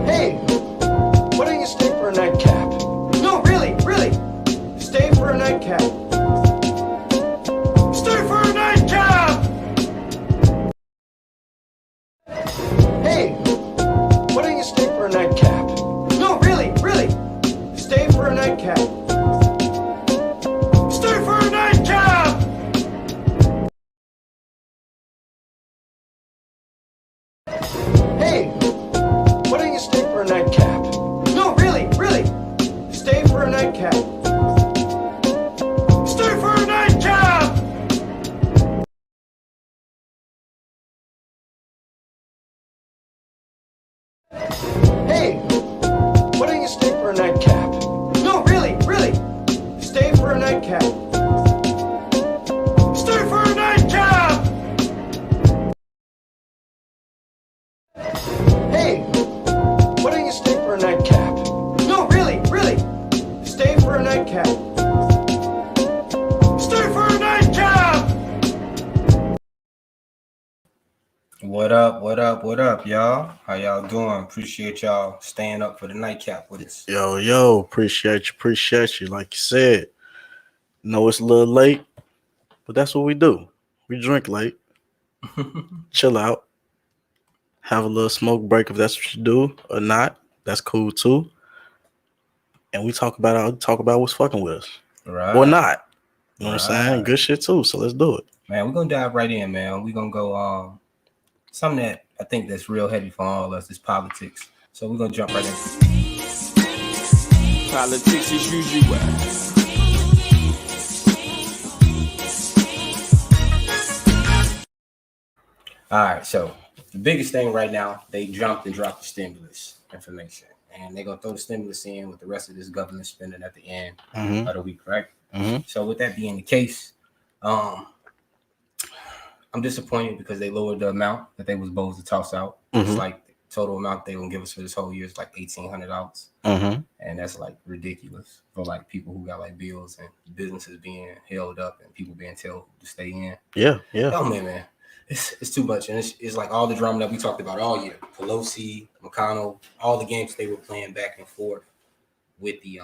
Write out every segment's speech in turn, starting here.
Hey, why don't you stay for a nightcap? No, really, really. Stay for a nightcap. Stay for a nightcap! Hey, why don't you stay for a nightcap? No, really, really. Stay for a nightcap. Stay for a nightcap! Hey, why don't you stay for a nightcap? No, really, really. Stay for a nightcap. Stay for a nightcap! Hey, why don't you stay for a nightcap? No, really, really. Stay for a nightcap. Stay for a nightcap! Hey, why don't you stay for a nightcap? No, really, really. Stay for a nightcap. Stay for a nightcap! What up, y'all? How y'all doing? Appreciate y'all staying up for the nightcap with us. Yo, appreciate you. Like you said, know it's a little late, but that's what we do. We drink late, chill out, have a little smoke break if that's what you do or not. That's cool too. And we talk about what's fucking with us. Right. Or not. You know what I'm saying? Good shit too. So let's do it. Man, we're gonna dive right in, man. We're gonna go something that I think that's real heavy for all of us is politics. So we're gonna jump right in. Politics as usual. All right, so the biggest thing right now, they jumped and dropped the stimulus information. And they're gonna throw the stimulus in with the rest of this government spending at the end of the week, right? So with that being the case, I'm disappointed because they lowered the amount that they was supposed to toss out. It's like the total amount they gonna give us for this whole year is like $1,800, and that's like ridiculous for like people who got like bills and businesses being held up and people being told to stay in. Yeah. Oh man, it's too much, and it's like all the drama that we talked about all year. Pelosi, McConnell, all the games they were playing back and forth with the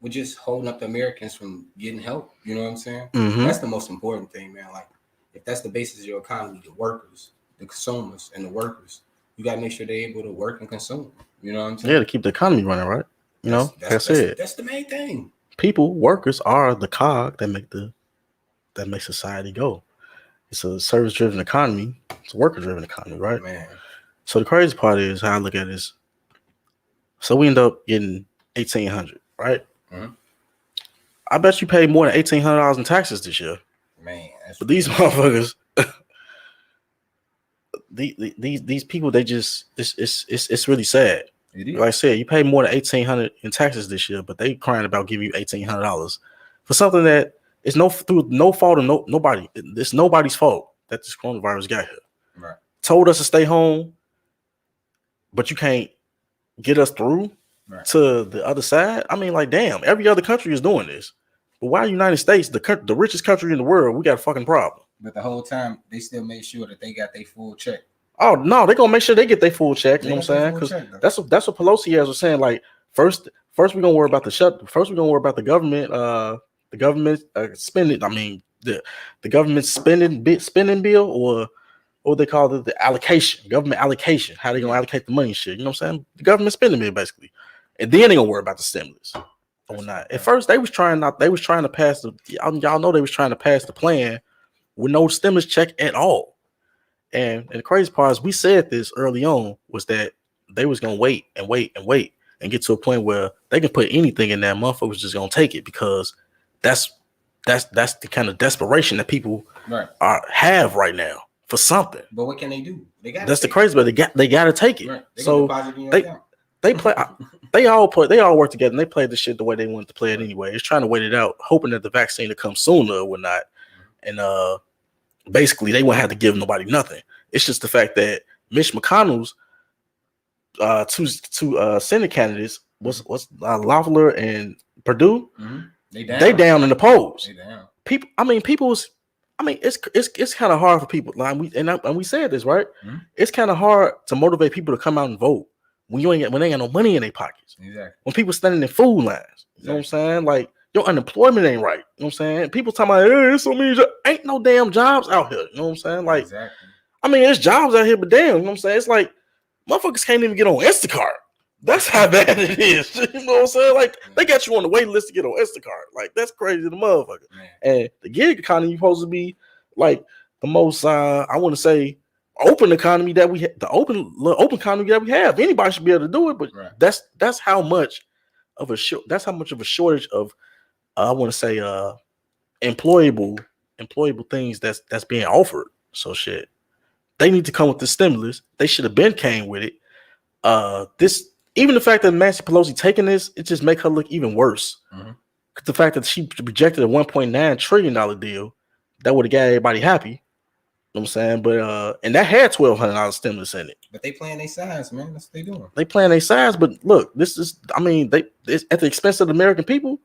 with just holding up the Americans from getting help. You know what I'm saying? That's the most important thing, man. Like if that's the basis of your economy, the workers, the consumers, and the workers, you gotta make sure they're able to work and consume. You know what I'm saying? Yeah, to keep the economy running, right? Like I said, that's the main thing. workers are the cog that make society go. It's a service-driven economy. It's a worker-driven economy, right? Man. So the crazy part is how I look at this. So we end up getting $1,800, right? I bet you paid more than $1,800 in taxes this year. Man, but these motherfuckers, these people, they just it's really sad. Like I said, you pay more than $1,800 in taxes this year, but they crying about giving you $1,800 for something that is through no fault of nobody. It's nobody's fault that this coronavirus got here. Right. Told us to stay home, but you can't get us through to the other side. I mean, like, damn, every other country is doing this. But why United States, the richest country in the world, we got a fucking problem? But the whole time, they still made sure that they got their full check. Oh, no, they're going to make sure they get their full check. You know what I'm saying? Because that's what Pelosi was saying. Like, first we're going to worry about First, we're going to worry about the government spending. I mean, the government spending bill, or what they call it, the allocation, government allocation. How they going to allocate the money and shit. You know what I'm saying? The government spending bill, basically. And then they going to worry about the stimulus. Or not. At first, they was trying to pass y'all know they was trying to pass the plan with no stimulus check at all. And the crazy part is, we said this early on, was that they was gonna wait and get to a point where they can put anything in there. Motherfuckers just gonna take it because that's the kind of desperation that people have right now for something. But what can they do? That's the crazy, but they gotta take it. Right. So they all work together and they play the shit the way they want to play it anyway. It's trying to wait it out, hoping that the vaccine will come sooner or whatnot. And basically they won't have to give nobody nothing. It's just the fact that Mitch McConnell's two Senate candidates was Loeffler and Perdue. They down in the polls. People I mean, it's kind of hard for people. Like we said this, right? Mhm. It's kind of hard to motivate people to come out and vote when they ain't got no money in their pockets. Exactly. When people standing in food lines, you know what I'm saying? Like your unemployment ain't right. You know what I'm saying? People talking about, hey, there's so many jobs. Ain't no damn jobs out here. You know what I'm saying? Like, Exactly. I mean, there's jobs out here, but damn, you know what I'm saying? It's like motherfuckers can't even get on Instacart. That's how bad it is. You know what I'm saying? Like they got you on the wait list to get on Instacart. Like that's crazy, the motherfucker. Man. And the gig economy supposed to be like the most, I want to say, open economy that we the open economy that we have. Anybody should be able to do it, but Right. that's how much of a shortage of I want to say employable things that's being offered. So shit, they need to come with the stimulus. They should have been came with it. This even the fact that Nancy Pelosi taking this, it just make her look even worse. Mm-hmm. The fact that she rejected a $1.9 trillion deal that would have got everybody happy. You know what I'm saying? But and that had $1,200 stimulus in it. But they playing their sides, man. That's what they doing. They playing their sides, but look, this is, I mean, it's at the expense of the American people.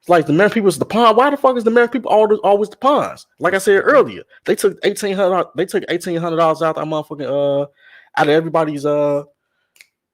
It's like the American people is the pawn. Why the fuck is the American people always the pawns? Like I said earlier, they took $1,800. They took $1,800 out that motherfucking out of everybody's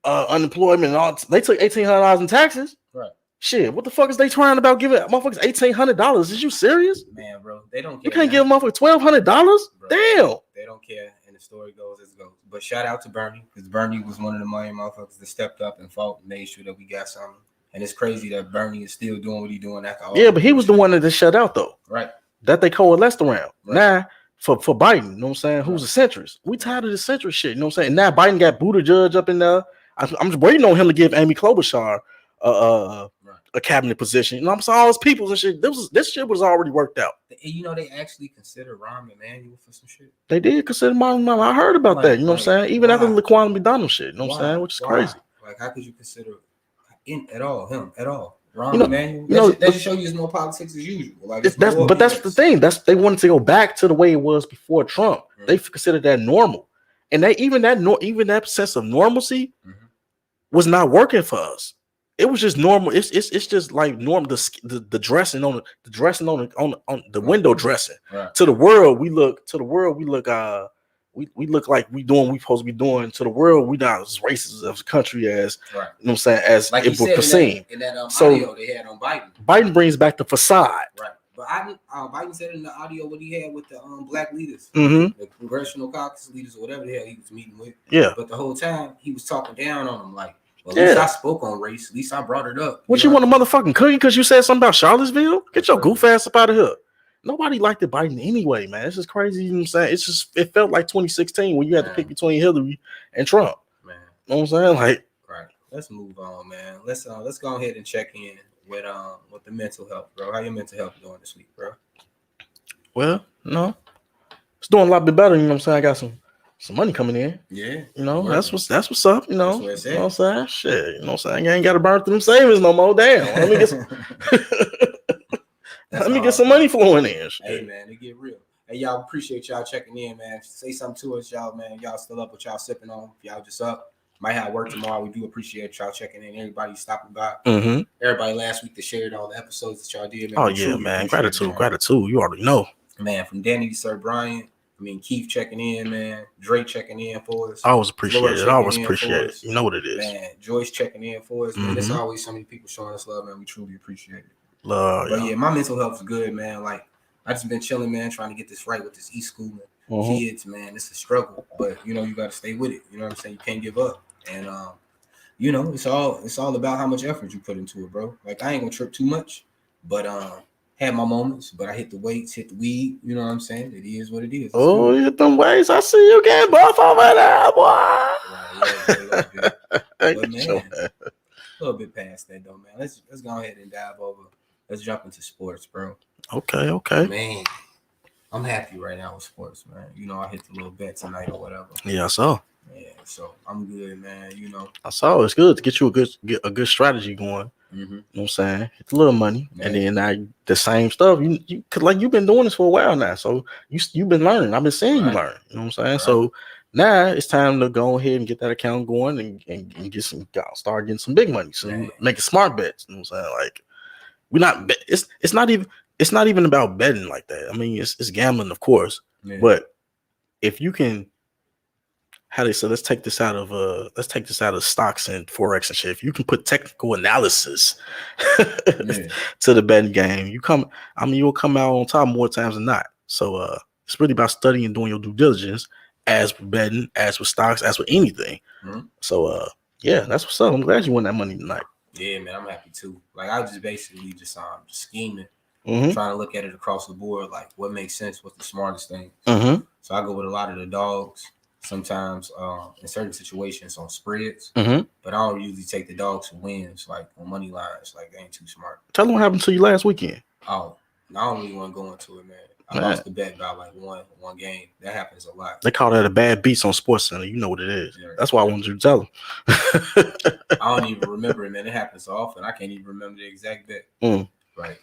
unemployment and all. They took $1,800 in taxes. Right. Shit, what the fuck is they trying about giving motherfuckers $1,800? Is you serious? Man, bro, they don't care. You can't man. give motherfuckers $1,200? Damn. They don't care, and the story goes as it goes. But shout out to Bernie, because Bernie was one of the money motherfuckers that stepped up and fought and made sure that we got something. And it's crazy that Bernie is still doing what he's doing after all. Yeah, but he was the one that just shut out though. Right. That they coalesced around. Right. Now, for Biden, you know what I'm saying? Who's a centrist? We tired of the centrist shit, you know what I'm saying? And now Biden got Buttigieg up in there. I'm just waiting on him to give Amy Klobuchar a cabinet position. You know what I'm saying? All his peoples and shit. This shit was already worked out. You know, they actually consider Rahm Emanuel for some shit. They did consider Martin. I heard about that. You know what I'm saying? Even after the Laquan McDonald shit. You know what I'm saying? Which is crazy. Like, how could you consider him at all? Rahm You know, Emanuel? That just show you there's no politics as usual. Like, that's the thing. They wanted to go back to the way it was before Trump. Mm-hmm. They considered that normal, and even that sense of normalcy was not working for us. It was just normal. It's just like normal. The dressing on the window dressing. Right. To the world we look. We look like we doing what we supposed to be doing. To the world, we not as racist of a country as you know what I'm saying, as like it was perceived. In that audio they had on Biden. Biden brings back the facade. Right. But Biden said in the audio what he had with the black leaders, the congressional caucus leaders, or whatever the hell he was meeting with. Yeah. But the whole time he was talking down on them, like, well, at least I spoke on race. At least I brought it up. What you want a motherfucking cookie because you said something about Charlottesville? Get your goof ass up out of here. Nobody liked it Biden anyway, man. It's just crazy. You know what I'm saying? It felt like 2016 when you had to pick between Hillary and Trump. Man. You know what I'm saying? Like, right. Let's move on, man. Let's go ahead and check in with the mental health, bro. How your mental health doing this week, bro? Well, no. It's doing a lot bit better, you know what I'm saying? I got some money coming in. Yeah. You know, that's what's up, you know. That's you know what I'm saying? Shit. You know what I'm saying? I ain't gotta burn through them savings no more. Damn. Let me get some Let me get some money flowing in. Shit. Hey man, it get real. Hey, y'all, appreciate y'all checking in, man. Say something to us, y'all, man. Y'all still up? What y'all sipping on? If y'all just up, might have work tomorrow. We do appreciate y'all checking in. Everybody stopping by. Mm-hmm. Everybody last week that shared all the episodes that y'all did, man. Oh yeah, man. Gratitude. You already know. Man, from Danny to Sir Brian. Keith checking in, man. Drake checking in for us. I always appreciate it. You know what it is. Man, Joyce checking in for us. Man, there's always so many people showing us love, man. We truly appreciate it. Love, but yeah, my mental health is good, man. Like, I just been chilling, man, trying to get this right with this e-schooling. Kids, man, it's a struggle. But you know, you gotta stay with it. You know what I'm saying? You can't give up. And you know, it's all about how much effort you put into it, bro. Like, I ain't gonna trip too much, but had my moments, but I hit the weights, hit the weed. You know what I'm saying? It is what it is. You hit them weights. I see you getting buff over there, boy. Right, yeah, but man, a little bit past that though, man. Let's go ahead and dive over. Let's jump into sports, bro. Okay. Man, I'm happy right now with sports, man. You know, I hit the little bet tonight or whatever. Yeah, I saw. Yeah, so I'm good, man. You know, I saw it's good to get you a good strategy going. You know what I'm saying? It's a little money, and then the same stuff. You like you've been doing this for a while now, so you've been learning. I've been seeing you learn. You know what I'm saying? Right. So now it's time to go ahead and get that account going and get start getting some big money. So making smart bets. You know what I'm saying? Like it's not even it's not even about betting like that. I mean, it's gambling, of course, but if you can, how they say, let's take this out of stocks and forex and shit. If you can put technical analysis to the betting game, you'll come out on top more times than not. So it's really about studying and doing your due diligence, as with betting, as with stocks, as with anything. Mm-hmm. So yeah, that's what's up. I'm glad you won that money tonight. Yeah, man, I'm happy too. Like I was just basically just scheming, trying to look at it across the board, like what makes sense, what's the smartest thing. Mm-hmm. So I go with a lot of the dogs. Sometimes in certain situations on spreads, but I don't usually take the dogs for wins, like on money lines. Like they ain't too smart. Tell them what happened to you last weekend. Oh, I don't really want to go into it, man. I lost the bet by like one game. That happens a lot. They call that a bad beats on SportsCenter. You know what it is. Yeah, that's why I wanted you to tell them. I don't even remember it, man. It happens so often. I can't even remember the exact bet. Right.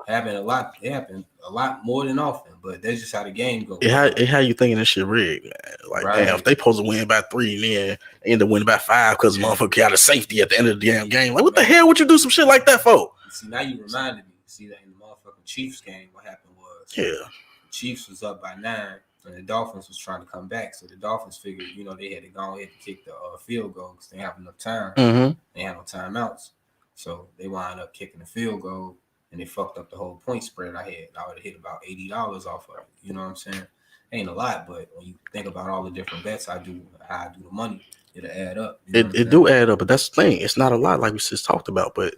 It happened a lot. It happened a lot more than often, but that's just how the game goes. It how you thinking this shit rigged, man. Like, damn, if they supposed to win by 3 and then they end up winning by 5 because the motherfucker got a safety at the end of the damn game. Like, what the hell would you do some shit like that for? See, now you reminded me. See, that in the motherfucking Chiefs game, what happened was the Chiefs was up by 9, and the Dolphins was trying to come back. So the Dolphins figured, they had to go ahead and kick the field goal because they didn't have enough time. They had no timeouts. So they wound up kicking the field goal. And they fucked up the whole point spread I had. I would have hit about $80 off of it. You know what I'm saying? Ain't a lot, but when you think about all the different bets I do, how I do the money, it'll add up. It do add up, but that's the thing. It's not a lot like we just talked about, but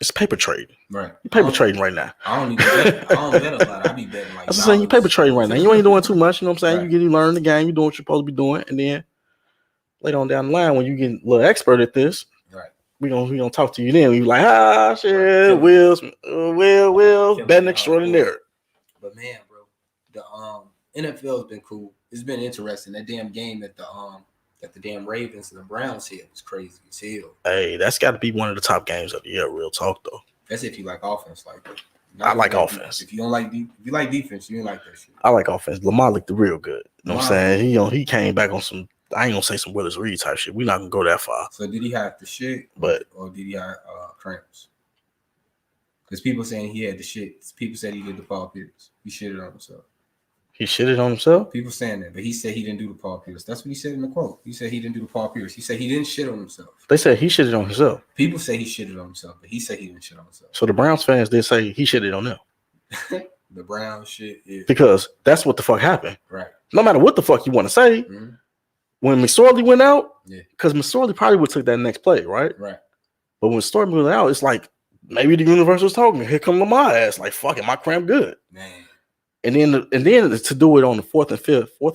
it's paper trading. Right. You're paper trading right now. I don't bet a lot. I be betting like that's what I'm saying. You paper trading right now. You ain't doing too much. You know what I'm saying? Right. You learn the game. You doing what you're supposed to be doing. And then later on down the line, when you get a little expert at this, we gonna talk to you then. We like, shit, Will, betting extraordinaire. But man, bro, the NFL's been cool. It's been interesting. That damn game that the damn Ravens and the Browns had was crazy as hell. Hey, that's got to be one of the top games of the year. Real talk though. That's if you like offense, like that. I like offense. If you don't like if you like defense, you don't like that shit. I like offense. Lamar looked real good. You know what I'm saying? He came back on some. I ain't gonna say some Willis Reed type shit. We're not gonna go that far. So did he have the shit, or did he have cramps? Because people saying he had the shit. People said he did the Paul Pierce. He shitted on himself. He shitted on himself? People saying that, but he said he didn't do the Paul Pierce. That's what he said in the quote. He said he didn't do the Paul Pierce. He said he didn't shit on himself. They said he shitted on himself. People say he shitted on himself, but he said he didn't shit on himself. So the Browns fans did say he shitted on them. The Browns shit is because that's what the fuck happened. Right. No matter what the fuck you want to say. Mm-hmm. When McSorley went out, because McSorley probably would have took that next play, right? Right. But when McSorley went out, it's like maybe the universe was talking. Here come Lamar ass, like fuck it, my cramp good. Man. And then to do it on the 4th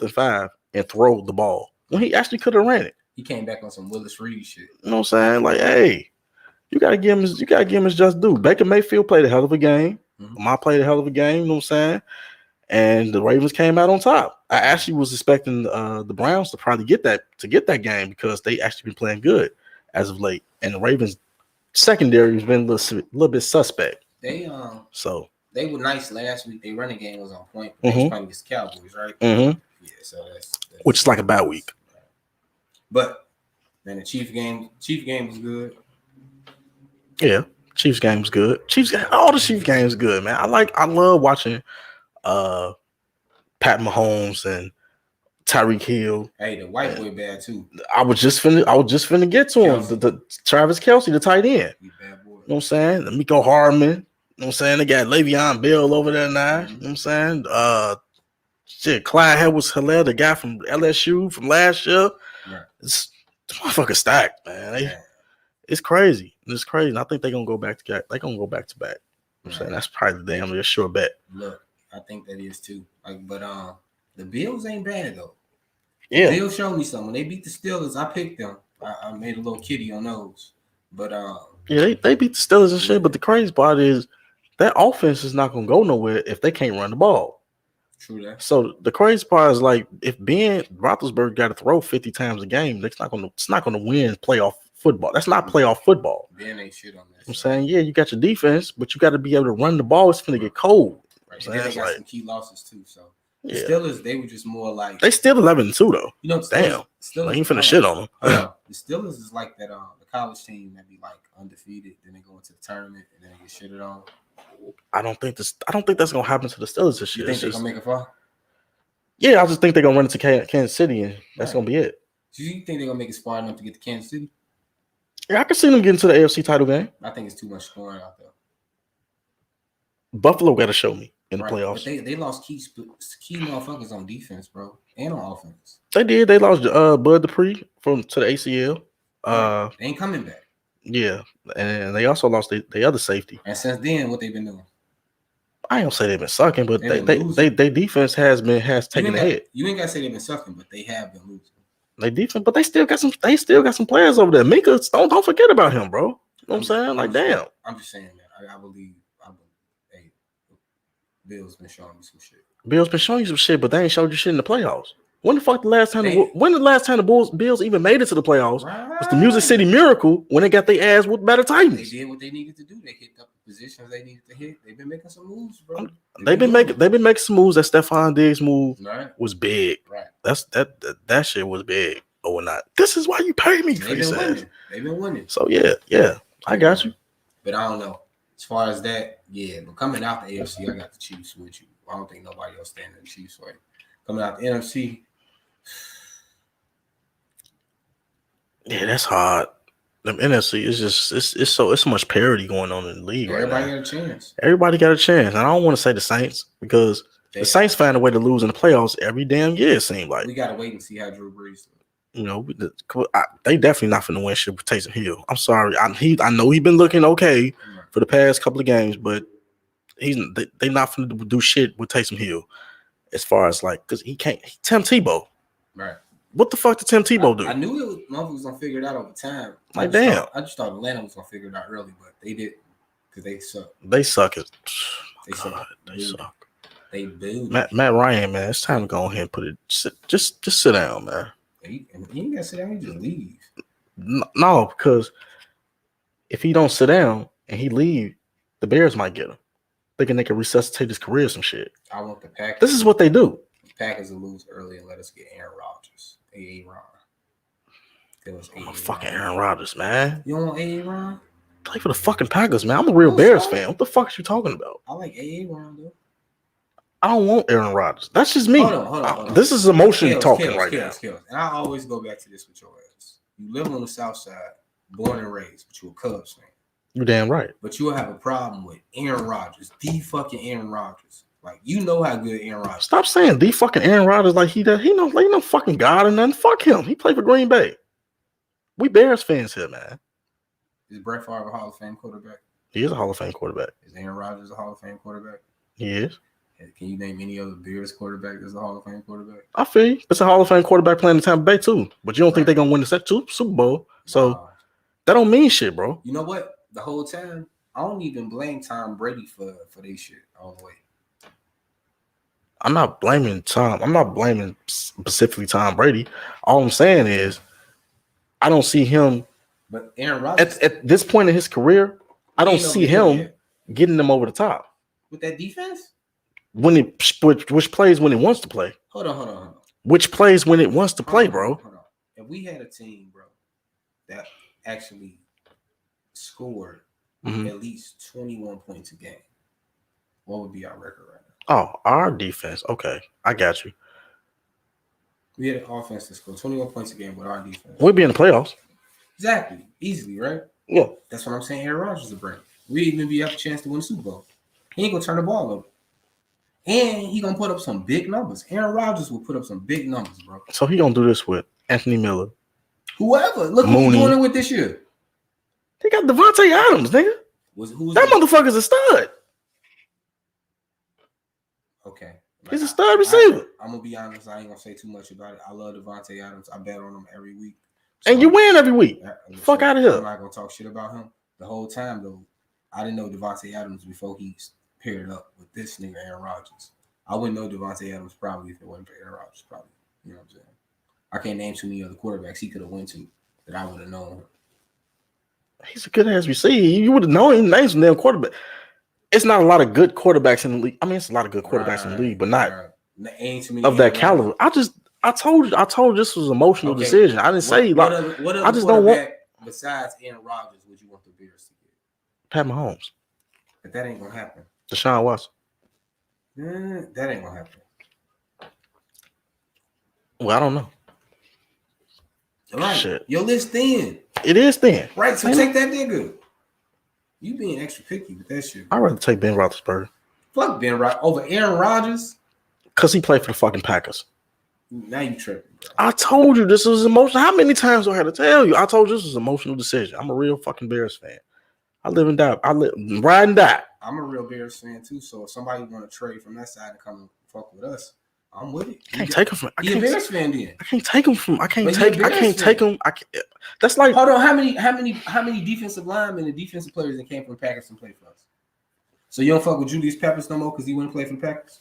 and 5, and throw the ball when he actually could have ran it. He came back on some Willis Reed shit. You know what I'm saying? Like, hey, you gotta give him his just due. Baker Mayfield played a hell of a game. Lamar played a hell of a game. You know what I'm saying? And the Ravens came out on top. I actually was expecting the Browns to probably get that game because they actually been playing good as of late. And the Ravens secondary has been a little bit suspect. They were nice last week. Their running game was on point. But they was playing against the Cowboys, right? Mm-hmm. Yeah, so that's which is like a bad week. But then the Chiefs game was good. Yeah, Chiefs game was good. All the Chiefs games good, man. I love watching Pat Mahomes and Tyreek Hill. Hey, the white boy bad too. I was just finna get to him. The Travis Kelce, the tight end. He bad boy. You know what I'm saying? Miko Hardman. You know what I'm saying? They got Le'Veon Bell over there now. You know what I'm saying? Clyde Edwards-Helaire, the guy from LSU from last year. Right. It's motherfucking stacked, man. It's crazy. It's crazy. And I think they're gonna go back to back. They're gonna go back to back. I'm saying that's probably the damn sure bet. Look, I think that is too. But the Bills ain't bad though. Yeah. The Bills showed me something. When they beat the Steelers, I picked them. I made a little kitty on those. But yeah, they beat the Steelers and shit. But the crazy part is that offense is not gonna go nowhere if they can't run the ball. True that. So the crazy part is like if Ben Roethlisberger got to throw 50 times a game, it's not gonna win playoff football. That's not playoff football. Ben ain't shit on that. I'm saying, yeah, you got your defense, but you got to be able to run the ball. It's gonna get cold. Right. And then they got some key losses too. So the yeah. Steelers, they were just more like they still 11-2 though. You know, damn. Steelers, I ain't finna shit on them. The Steelers is like that. The college team that be like undefeated, then they go into the tournament and then they get shitted on. I don't think that's gonna happen to the Steelers this You year. think they're gonna make a fall? Yeah, I just think they're gonna run into Kansas City, and that's gonna be it. Do you think they're gonna make it far enough to get to Kansas City? Yeah, I can see them getting to the AFC title game. I think it's too much scoring out there. Buffalo got to show me in the Right, playoffs. But they lost key motherfuckers on defense, bro, and on offense. They did. They lost Bud Dupree to the ACL. They ain't coming back. Yeah, and they also lost the other safety. And since then, what they've been doing? I ain't gonna say they've been sucking, but they they defense has taken a hit. You ain't gotta say they've been sucking, but they have been losing. They defense, but they still got some players over there. Minka, don't forget about him, bro. You know what I'm saying? Like, damn. I'm just saying, man. I believe. Hey, Bill's been showing me some shit. Bill's been showing you some shit, but they ain't showed you shit in the playoffs. When the last time the Bills even made it to the playoffs? Right. Was the Music City Miracle when they got their ass with better Titans. They did what they needed to do. They hit up the positions they needed to hit. They've been making some moves, bro. They've been making some moves. That Stephon Diggs move was big. Right. That shit was big. Or not. This is why you pay me. They've been winning. So yeah, I got you. But I don't know. As far as that, yeah. But coming out the AFC, I got the Chiefs with you. I don't think nobody else standing in the Chiefs way. Coming out the NFC. Yeah, that's hard. The NFC is just it's so much parity going on in the league. Everybody right now. got a chance. Everybody got a chance. And I don't want to say the Saints because the Saints find a way to lose in the playoffs every damn year. It seems like we gotta wait and see how Drew Brees. You know, they definitely not finna win shit with Taysom Hill. I'm sorry. I know he's been looking okay for the past couple of games, but they not finna do shit with Taysom Hill as far as like because he can't. Tim Tebow. Right. What the fuck did Tim Tebow do? I knew motherfuckers was gonna figure it out over time. I just thought Atlanta was gonna figure it out early, but they didn't because they suck. They suck. They suck. They suck. They booed. Matt Ryan, man, it's time to go ahead and put it. Just sit down, man. He ain't gotta sit down. He just leave. No, because if he don't sit down and he leave, the Bears might get him. Thinking they can resuscitate his career, some shit. I want the Packers. This is what they do. The Packers will lose early and let us get Aaron Rodgers. Ron. Fucking Aaron Rodgers, man. You don't want Ron? Play for the fucking Packers, man. I'm a real Bears fan. What the fuck are you talking about? I like Ron though. I don't want Aaron Rodgers. That's just me. Hold on. This is emotion talking right now. And I always go back to this with your ass. You live on the South Side, born and raised, but you're a Cubs fan. You're damn right. But you'll have a problem with Aaron Rodgers, the fucking Aaron Rodgers. Like, you know how good Aaron Rodgers is. Stop saying the fucking Aaron Rodgers like he does. He no fucking God or nothing. Fuck him. He played for Green Bay. We Bears fans here, man. Is Brett Favre a Hall of Fame quarterback? He is a Hall of Fame quarterback. Is Aaron Rodgers a Hall of Fame quarterback? He is. Can you name any other Bears quarterback that's a Hall of Fame quarterback? I feel you. It's a Hall of Fame quarterback playing in Tampa Bay too. But you don't think they're gonna win the Super Bowl. So that don't mean shit, bro. You know what? The whole time, I don't even blame Tom Brady for this shit all the way. I'm not blaming Tom. I'm not blaming specifically Tom Brady. All I'm saying is I don't see him. But Aaron Rodgers at this point in his career, I don't see him getting them over the top. With that defense? Which plays when it wants to play. Hold on. Which plays when it wants to play, bro. Hold on. If we had a team, bro, that actually scored at least 21 points a game, what would be our record right now? Oh, our defense. Okay, I got you. We had an offense that scored 21 points a game with our defense. We'd be in the playoffs. Exactly. Easily, right? Yeah. That's what I'm saying. Aaron Rodgers is a brain. We'd even be up a chance to win the Super Bowl. He ain't gonna turn the ball over. And he gonna put up some big numbers. Aaron Rodgers will put up some big numbers, bro. So he gonna do this with Anthony Miller. Whoever. Look who he's doing it with this year. They got Devontae Adams, nigga. That motherfucker's a stud. Okay. He's a stud receiver. I'm gonna be honest. I ain't gonna say too much about it. I love Devontae Adams. I bet on him every week. So and you win every week. Fuck out of here. I'm not gonna talk shit about him. The whole time though, I didn't know Devontae Adams before he paired up with this nigga Aaron Rodgers. I wouldn't know Devontae Adams probably if it wasn't for Aaron Rodgers. Probably, you know what I'm saying. I can't name too many other quarterbacks he could have went to that I would have known. He's a good ass receiver. You would have known him. Names from damn quarterback. It's not a lot of good quarterbacks in the league. I mean, it's a lot of good quarterbacks in the league, but not ain't too many of that caliber. I told you this was an emotional decision. I didn't say what I just don't want. Besides Aaron Rodgers, would you want the Bears to get? Pat Mahomes. But that ain't gonna happen. Deshaun Watson. That ain't gonna happen. Well, I don't know. All right. Shit. Your list thin. It is thin. Right, so take that nigga. You being extra picky with that shit. I'd rather take Ben Roethlisberger. Fuck Ben Roethlisberger over Aaron Rodgers. Because he played for the fucking Packers. Now you tripping, bro. I told you this was emotional. How many times do I have to tell you? I told you this was an emotional decision. I'm a real fucking Bears fan. I live and die. I live ride and die. I'm a real Bears fan too. So if somebody want to trade from that side and come and fuck with us, I'm with it. I can't take him from. You a Bears fan then? I can't take him from. I can't take him. That's like. Hold on. How many defensive linemen and defensive players that came from the Packers and played for us? So you don't fuck with Julius Peppers no more because he wouldn't play for the Packers?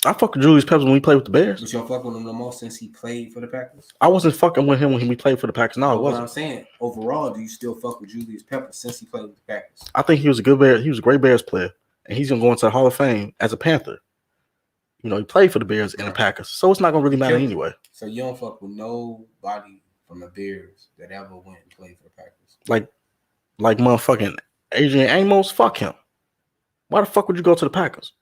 I fuck with Julius Peppers when we played with the Bears. But you don't fuck with him no more since he played for the Packers? I wasn't fucking with him when we played for the Packers. No, it wasn't. I'm saying, overall, do you still fuck with Julius Peppers since he played with the Packers? I think he was a good Bear. He was a great Bears player, and he's gonna go into the Hall of Fame as a Panther. You know, he played for the Bears and the Packers, so it's not gonna really matter anyway. So you don't fuck with nobody from the Bears that ever went and played for the Packers? Like motherfucking Adrian Amos. Fuck him. Why the fuck would you go to the Packers?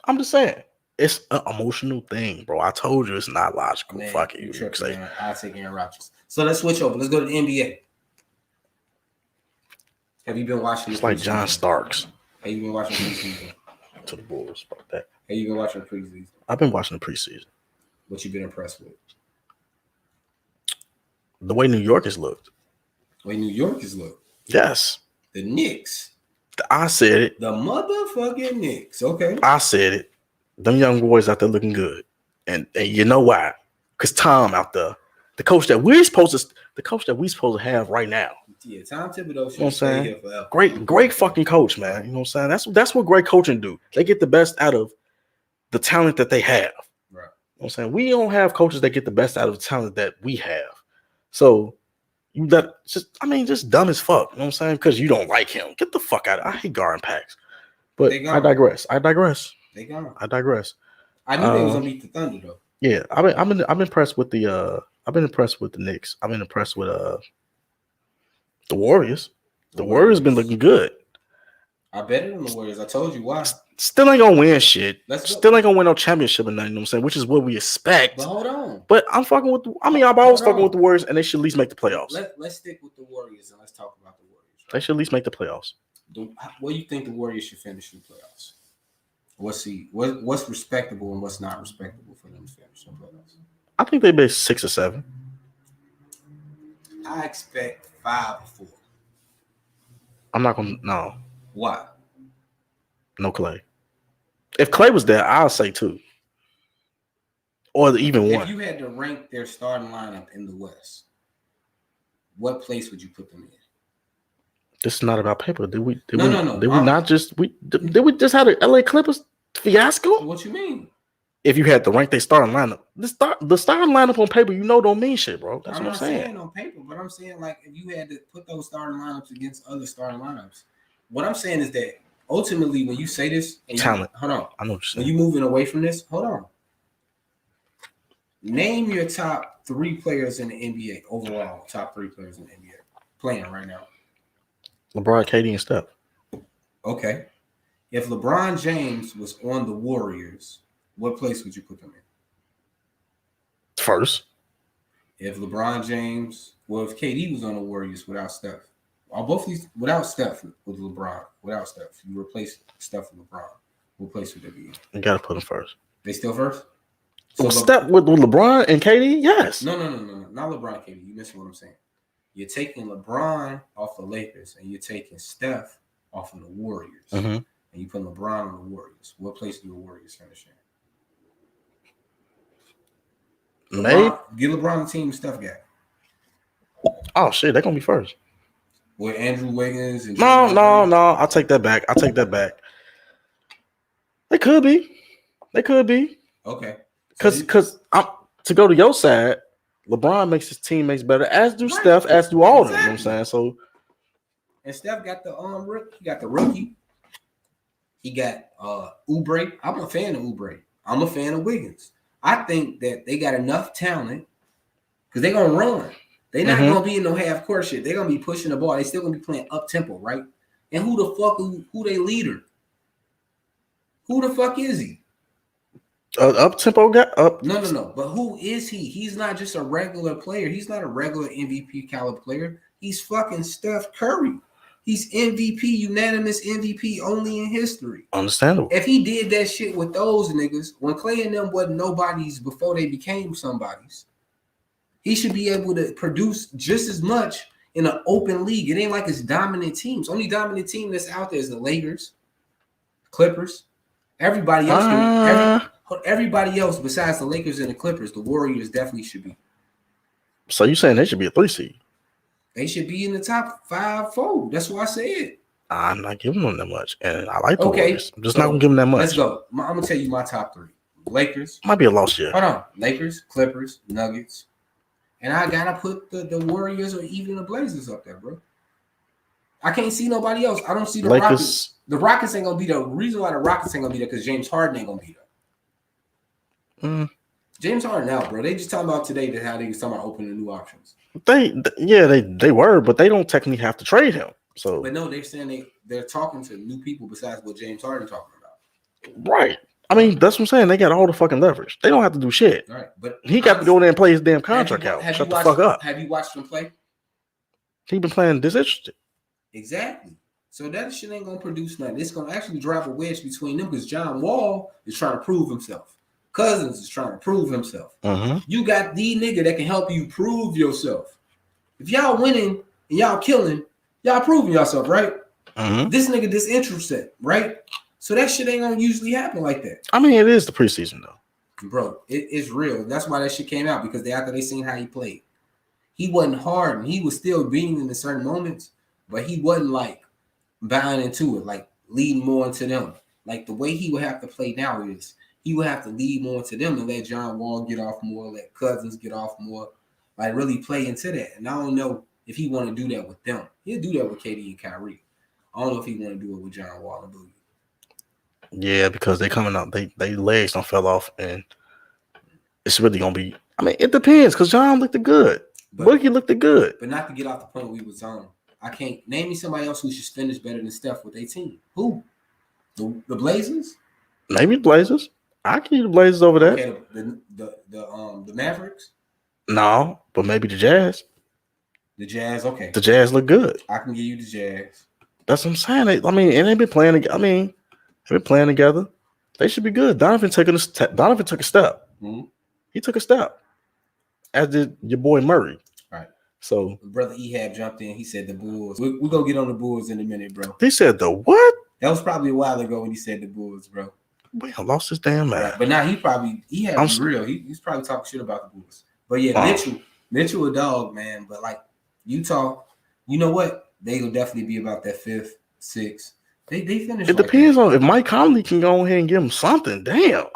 I'm just saying. It's an emotional thing, bro. I told you it's not logical. Man, Fuck it. I'll take Aaron Rodgers. So let's switch over. Let's go to the NBA. Have you been watching? It's like John Starks. Have you been watching the preseason? To the Bulls. Fuck that. Have you been watching the preseason? I've been watching the preseason. What you been impressed with? The way New York has looked. The way New York has looked? Yes. The Knicks. I said it. The motherfucking Knicks. Okay. I said it. Them young boys out there looking good. And you know why? Because Tom out there, the coach that we supposed to have right now. Yeah, Tom Thibodeau should stay here forever. Great fucking coach, man. You know what I'm saying? That's what great coaching do. They get the best out of the talent that they have. Right. You know what I'm saying? We don't have coaches that get the best out of the talent that we have. So just dumb as fuck. You know what I'm saying? Because you don't like him. Get the fuck out of it. I hate Garden Packs. But I digress. They gone. I digress. I knew they was gonna beat the Thunder though. Yeah, I'm impressed with the I've been impressed with the Knicks. I've been impressed with the Warriors. The Warriors been looking good. I bet it on the Warriors. I told you why. Still ain't gonna win shit. Still ain't gonna win no championship or nothing. You know what I'm saying? Which is what we expect. But hold on. But I'm fucking with. I'm always fucking with the Warriors, and they should at least make the playoffs. Let's stick with the Warriors and let's talk about the Warriors. Right? They should at least make the playoffs. What do you think the Warriors should finish in the playoffs? What's respectable and what's not respectable for them to finish in the playoffs? I think they be 6 or 7. I expect 5 or 4. I'm not gonna. No. Why? No Clay. If Clay was there, I'll say 2. Or even 1. If you had to rank their starting lineup in the West, what place would you put them in? This is not about paper. Did we just have the LA Clippers fiasco? What you mean? If you had to rank their starting lineup, the starting lineup on paper, don't mean shit, bro. That's I'm what I'm saying. I'm not saying on paper, but I'm saying like if you had to put those starting lineups against other starting lineups, what I'm saying is that ultimately when you say this, talent. Hold on. I know what you're saying. When you moving away from this, hold on. Name your top 3 players in the NBA overall. Top 3 players in the NBA playing right now. LeBron, KD, and Steph. Okay. If LeBron James was on the Warriors, what place would you put them in? First. If LeBron James, if KD was on the Warriors without Steph, or both these without Steph with LeBron, without Steph, you replace Steph with LeBron, what place would they be in? You gotta put them first. They still first? So Steph with LeBron and KD, yes. No, not LeBron and KD. You missing what I'm saying. You're taking LeBron off the Lakers and you're taking Steph off of the Warriors. Mm-hmm. And you put LeBron on the Warriors. What place do the Warriors finish in? Maybe. Give LeBron the team Steph got. Oh, shit. They're going to be first. With Andrew Wiggins? And No. I'll take that back. They could be. Okay. Because to go to your side, LeBron makes his teammates better, as do Steph, as do all of them. You know what I'm saying? So, and Steph got the rookie. He got the rookie. He got Oubre. I'm a fan of Oubre. I'm a fan of Wiggins. I think that they got enough talent because they're gonna run. They're not gonna be in no half court shit. They're gonna be pushing the ball. They still gonna be playing up tempo, right? And who they leader? Who the fuck is he? Up tempo guy. Up. No. But who is he? He's not just a regular player. He's not a regular MVP caliber player. He's fucking Steph Curry. He's MVP, unanimous MVP only in history. Understandable. If he did that shit with those niggas, when Clay and them wasn't nobodies before they became somebodies, he should be able to produce just as much in an open league. It ain't like it's dominant teams. Only dominant team that's out there is the Lakers, Clippers. Everybody else, everybody else besides the Lakers and the Clippers, the Warriors definitely should be. So you saying they should be a 3 seed? They should be in the top 5-4. That's why I said. I'm not giving them that much, and I like the Warriors. I'm just not gonna give them that much. Let's go. I'm gonna tell you my top 3: Lakers. Might be a loss year. Hold on, Lakers, Clippers, Nuggets, and I gotta put the Warriors or even the Blazers up there, bro. I can't see nobody else. I don't see the Lakers. Rockets. The Rockets ain't gonna be there. The reason why the Rockets ain't gonna be there because James Harden ain't gonna be there. James Harden out, bro. They just talking about today that how they was talking about opening new options. They were, but they don't technically have to trade him. So, but no, they're saying they're talking to new people besides what James Harden talking about. Right. I mean, that's what I'm saying. They got all the fucking leverage. They don't have to do shit. All right, but he got to go there and play his damn contract out. Shut the fuck up. Have you watched him play? He been playing disinterested. Exactly. So that shit ain't gonna produce nothing. It's gonna actually drive a wedge between them because John Wall is trying to prove himself. Cousins is trying to prove himself. You got the nigga that can help you prove yourself. If y'all winning and y'all killing, y'all proving yourself, right? This nigga disinterested, right? So that shit ain't gonna usually happen like that. I mean, it is the preseason though, bro. It's real. That's why that shit came out because after they seen how he played, he wasn't hard and he was still beating in certain moments, but he wasn't like buying into it, like leading more into them. Like the way he would have to play now is he would have to lead more into them and let John Wall get off more, let Cousins get off more, like really play into that. And I don't know if he want to do that with them. He'll do that with KD and Kyrie. I don't know if he want to do it with John Wall and Boogie. Yeah, because they coming up, they legs don't fell off, and it's really gonna be. I mean, it depends because John looked good, Boogie looked good, but not to get off the point we was on. I can't name me somebody else who should finish better than Steph with their team. Who? The Blazers? Maybe the Blazers. I can use the Blazers over there. Okay, the Mavericks? No, but maybe the Jazz. The Jazz, okay. The Jazz look good. I can give you the Jazz. That's what I'm saying. And they've been playing. I mean, they've been playing together. They should be good. Donovan took a step. He took a step. As did your boy Murray. Right. So brother Ehab jumped in. He said the Bulls. We're gonna get on the Bulls in a minute, bro. He said the what? That was probably a while ago when he said the Bulls, bro. Boy, I lost his damn mind. Right. But now he had to be real. He's probably talking shit about the Bulls. But yeah, Mitchell a dog, man. But like Utah, you know what? They will definitely be about that 5th, 6th. They finish. It depends on if Mike Conley can go ahead and give him something. Damn.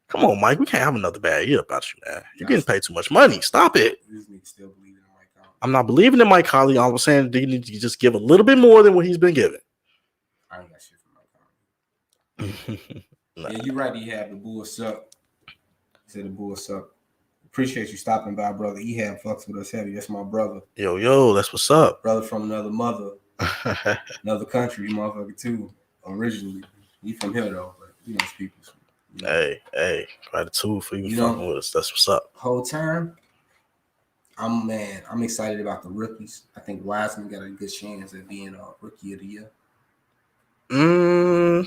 Come on, Mike. We can't have another bad year about you, man. You're getting paid too much money. Stop it. This nigga still believing in Mike Conley. I'm not believing in Mike Conley. All I'm saying, they need to just give a little bit more than what he's been given. I ain't got shit from Mike Conley. Nah. Yeah, you're right. The Bulls suck. He said the Bulls suck. Appreciate you stopping by, brother. Ehab fucks with us heavy. That's my brother. Yo, that's what's up. Brother from another mother, another country, motherfucker too. Originally, he from here though, but it's people. Hey, gratitude for you fucking with us. That's what's up. Whole time, I'm excited about the rookies. I think Wiseman got a good chance at being a rookie of the year.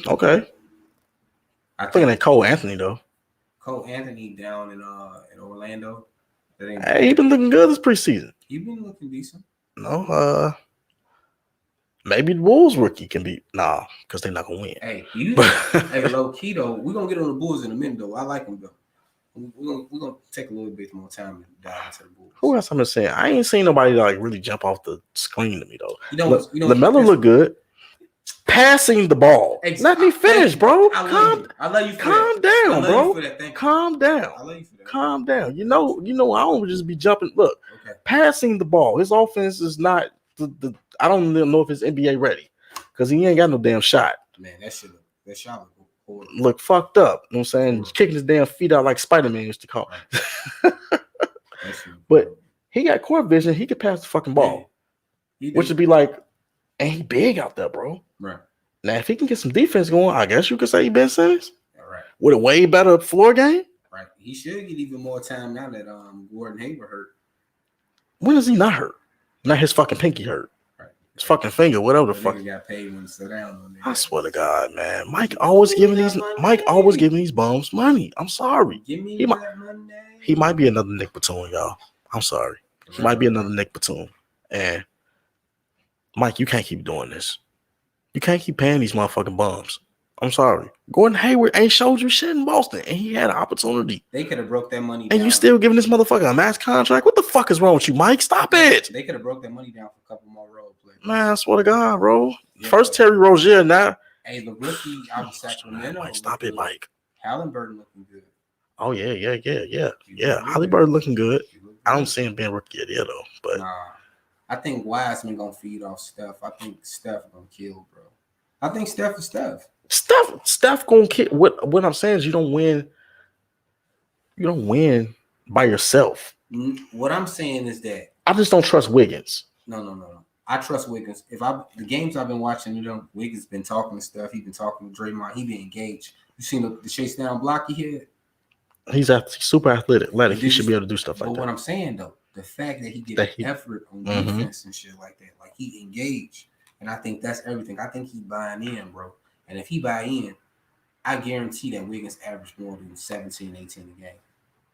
Okay. I'm thinking that Cole Anthony though. Cole Anthony down in Orlando. Hey, he been looking good this preseason. He been looking decent. No, maybe the Bulls rookie can be because they're not gonna win. Hey, low key though, we're gonna get on the Bulls in a minute though. I like them though. We're gonna take a little bit more time to dive into the Bulls. Who else I'm saying? I ain't seen nobody like really jump off the screen to me though. LaMelo look good. Passing the ball. Let me finish, bro. I love you for calm that. down, bro. Calm down. I love you for that. Calm down. You know, I don't just be jumping. Look, passing the ball. His offense is not the I don't know if it's NBA ready because he ain't got no damn shot. Man, that shot look fucked up. You know what I'm saying? Kicking his damn feet out like Spider-Man used to call. But he got court vision. He could pass the fucking ball, which would be like And he big out there, bro. Right. Now, if he can get some defense going, I guess you could say Ben Simmons. Right. With a way better floor game. Right. He should get even more time now that Gordon Hayward hurt. When is he not hurt? Not his fucking pinky hurt. Right. His fucking finger, whatever the fuck. He got paid when he sat down on I swear to God, man. Mike always giving these bums money. I'm sorry. Give me that money. He might be another Nick Batum, y'all. I'm sorry. He might be another Nick Batum. And Mike, you can't keep doing this. You can't keep paying these motherfucking bums. I'm sorry. Gordon Hayward ain't showed you shit in Boston, and he had an opportunity. They could have broke that money down. And you still giving this motherfucker a max contract? What the fuck is wrong with you, Mike? Stop it. They could have broke that money down for a couple more role players. Man, I swear to God, bro. Yeah, First Terry Rozier, now. Hey, the rookie out of Sacramento. Mike, stop it, Mike. Halliburton looking good. Oh, yeah. Halliburton looking good. I don't see him being rookie of the year, though. But I think Wiseman gonna feed off Steph. I think Steph gonna kill, bro. I think Steph is Steph. Steph gonna kill. What I'm saying is you don't win. You don't win by yourself. What I'm saying is that I just don't trust Wiggins. No. I trust Wiggins. The games I've been watching, Wiggins been talking to Steph. He been talking to Draymond. He been engaged. You seen the chase down block he had? He's super athletic. He should be able to do stuff like that. But what I'm saying though, the fact that he gets effort on defense and shit like that, like he engaged, and I think that's everything. I think he buying in, bro. And if he buy in, I guarantee that Wiggins averaged more than 17, 18 a game.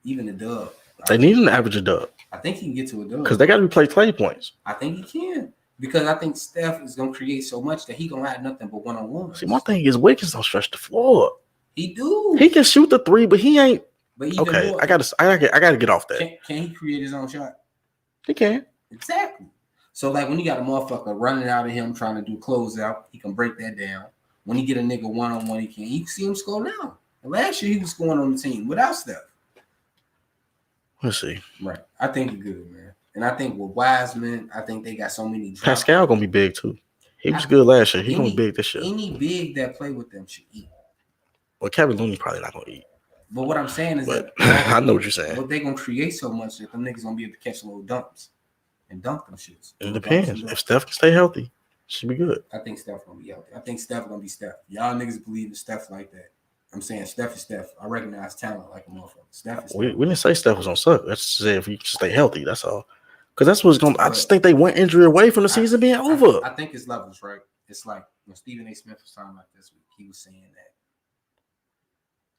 Even the dub. They need him to average a dub. I think he can get to a dub. Because they got to play Clay points. I think he can. Because I think Steph is going to create so much that he going to have nothing but one-on-one. See, my thing is Wiggins don't stretch the floor. He do. He can shoot the three, but he ain't. But even okay, more, I gotta get off that. Can he create his own shot? He can. Exactly. So, like, when you got a motherfucker running out of him trying to do closeout, he can break that down. When he get a nigga one-on-one, you can see him score now. And last year, he was scoring on the team without Steph. Let's see. Right. I think he's good, man. And I think with Wiseman, I think they got so many drops. Pascal gonna be big, too. He was good last year. He's gonna be big this year. Any big that play with them should eat. Well, Kevin Looney probably not gonna eat. But what I'm saying is that I know what you're saying. But they're gonna create so much that them niggas gonna be able to catch little dumps and dunk them shits. It depends. If Steph can stay healthy, should be good. I think Steph gonna be healthy. I think Steph gonna be Steph. Y'all niggas believe in Steph like that. I'm saying Steph is Steph. I recognize talent like a motherfucker. Steph is Steph. We didn't say Steph was on suck. Let's say if he can stay healthy, that's all. Because that's what's going to. I just think they went injury away from the season being over. I think it's levels, right? It's like when Stephen A. Smith was talking about this week, he was saying that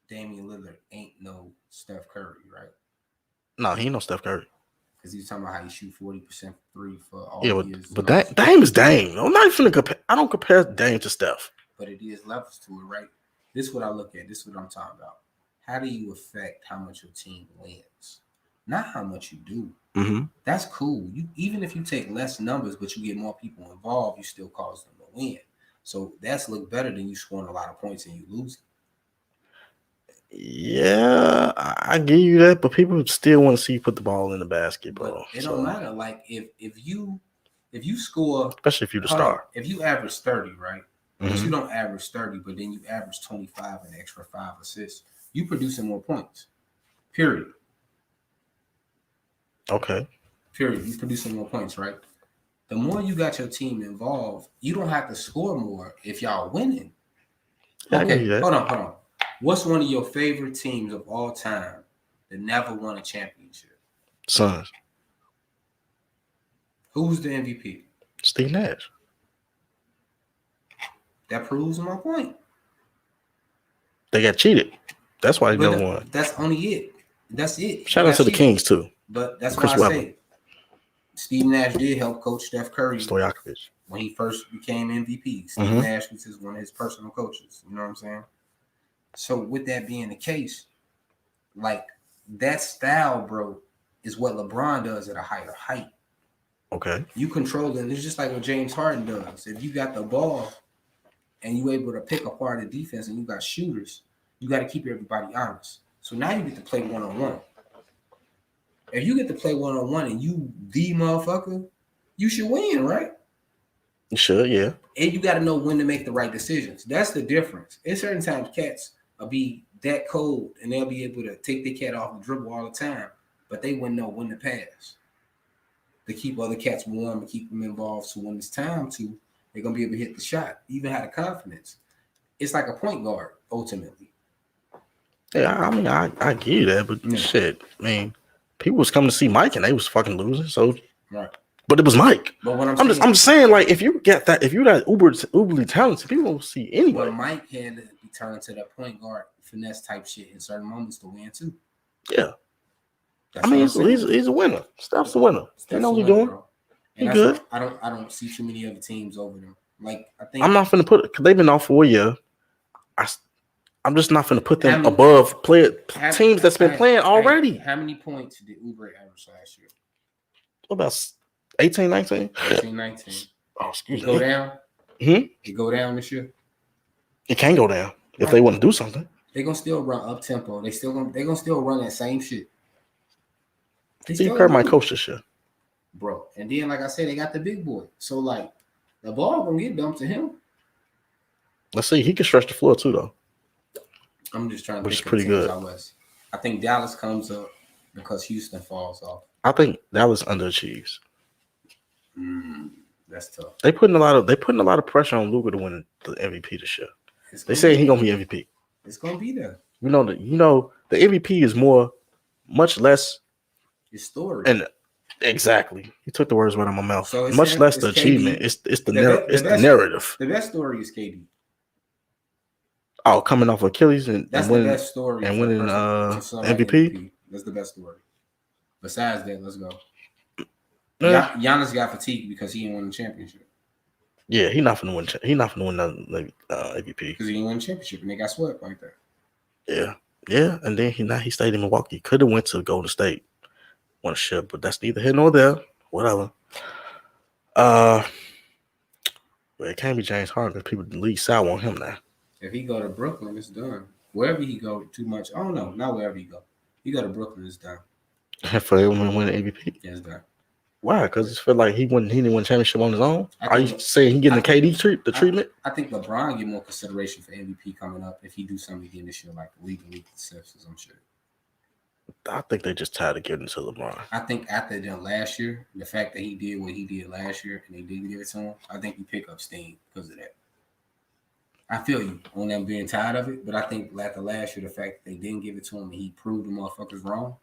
Damian Lillard ain't no Steph Curry, right? No, he ain't no Steph Curry. Because he was talking about how he shoot 40% three for all years. But Dame is Dame. I'm not even compare. I don't compare Dame to Steph. But it is levels to it, right? This is what I look at. This is what I'm talking about. How do you affect how much your team wins? Not how much you do. Mm-hmm. That's cool. Even if you take less numbers, but you get more people involved, you still cause them to win. So that's look better than you scoring a lot of points and you losing. Yeah, I give you that, but people still want to see you put the ball in the basket, bro. But it don't matter. Like if you score, especially if you're the star. If you average 30, right? Mm-hmm. But you don't average 30, but then you average 25 and extra 5 assists. You producing more points. Period. Okay. Period. You producing more points, right? The more you got your team involved, you don't have to score more if y'all winning. Okay, hold on. What's one of your favorite teams of all time that never won a championship? Suns. Who's the MVP? Steve Nash. That proves my point. They got cheated. That's why they never won. That's only it. That's it. Shout out to the Kings, too. But that's why I say Steve Nash did help coach Steph Curry Stojakovic when he first became MVP. Steve Nash was one of his personal coaches. You know what I'm saying? So with that being the case, like that style, bro, is what LeBron does at a higher height. Okay. You control it. It's just like what James Harden does. If you got the ball and you able to pick apart the defense and you got shooters, you got to keep everybody honest. So now you get to play one-on-one. If you get to play one-on-one and you the motherfucker, you should win, right? You should, yeah. And you got to know when to make the right decisions. That's the difference. In certain times, cats will be that cold and they'll be able to take their cat off the dribble all the time, but they wouldn't know when to pass. To keep other cats warm and keep them involved. So when it's time to, They're gonna be able to hit the shot, even have the confidence. It's like a point guard ultimately. Yeah, I mean, I get you that, but shit, I mean, people was coming to see Mike and they was fucking losing. So, right. But it was Mike. But what I'm just saying, like, if you get that, if you're that uberly talented, people won't see anyway. But Mike had to be turned to that point guard finesse type shit in certain moments to win too. Yeah. I mean, he's a winner. Steph's a winner. You know what he's doing. He good. I don't see too many other teams over them. Like I think I'm not finna put it because they've been off for a year. I'm just not finna put them above teams that's been playing already. How many points did Oubre average last year? About 18, 19? 18, 19. Oh, excuse me. Go down? It go down this year? It can go down if they want to do something. They're gonna still run up tempo. They're gonna still run that same shit. Steve Kerr might coach this year. Bro. And then like I said, they got the big boy. So like the ball gonna get dumped to him. Let's see. He can stretch the floor too, though. I'm just trying to which is pretty good. I think Dallas comes up because Houston falls off. I think Dallas underachieves. That's tough. They putting a lot of pressure on Luka to win the MVP this year. They say he's gonna be MVP. It's gonna be there. You know the MVP is much less. His story. And exactly, you took the words right out of my mouth. So much less the achievement. It's the narrative. The best story is KD. Oh, coming off Achilles and winning, the best story and winning MVP. That's the best story. Besides that, let's go. Giannis got fatigued because he didn't win the championship. Yeah, he's not gonna win. He's not gonna win the MVP because he didn't win the championship and they got swept like that. Yeah, and then he stayed in Milwaukee. Could have went to Golden State, won a ship, but that's neither here nor there. Whatever. But it can't be James Harden because people leave sour on him now. If he go to Brooklyn, it's done. Wherever he go, too much. I don't know. Not wherever he go. He go to Brooklyn, it's done. For him to win the MVP? Yeah, it's done. Why? Because it feel like he didn't win a championship on his own? Are you saying he getting the KD treatment? I think LeBron get more consideration for MVP coming up if he do something again this year, like league success or some shit. I think they just tired of giving it to LeBron. I think after them last year, the fact that he did what he did last year and they didn't give it to him, I think he pick up steam because of that. I feel you on them being tired of it, but I think after last year, the fact that they didn't give it to him and he proved the motherfuckers wrong.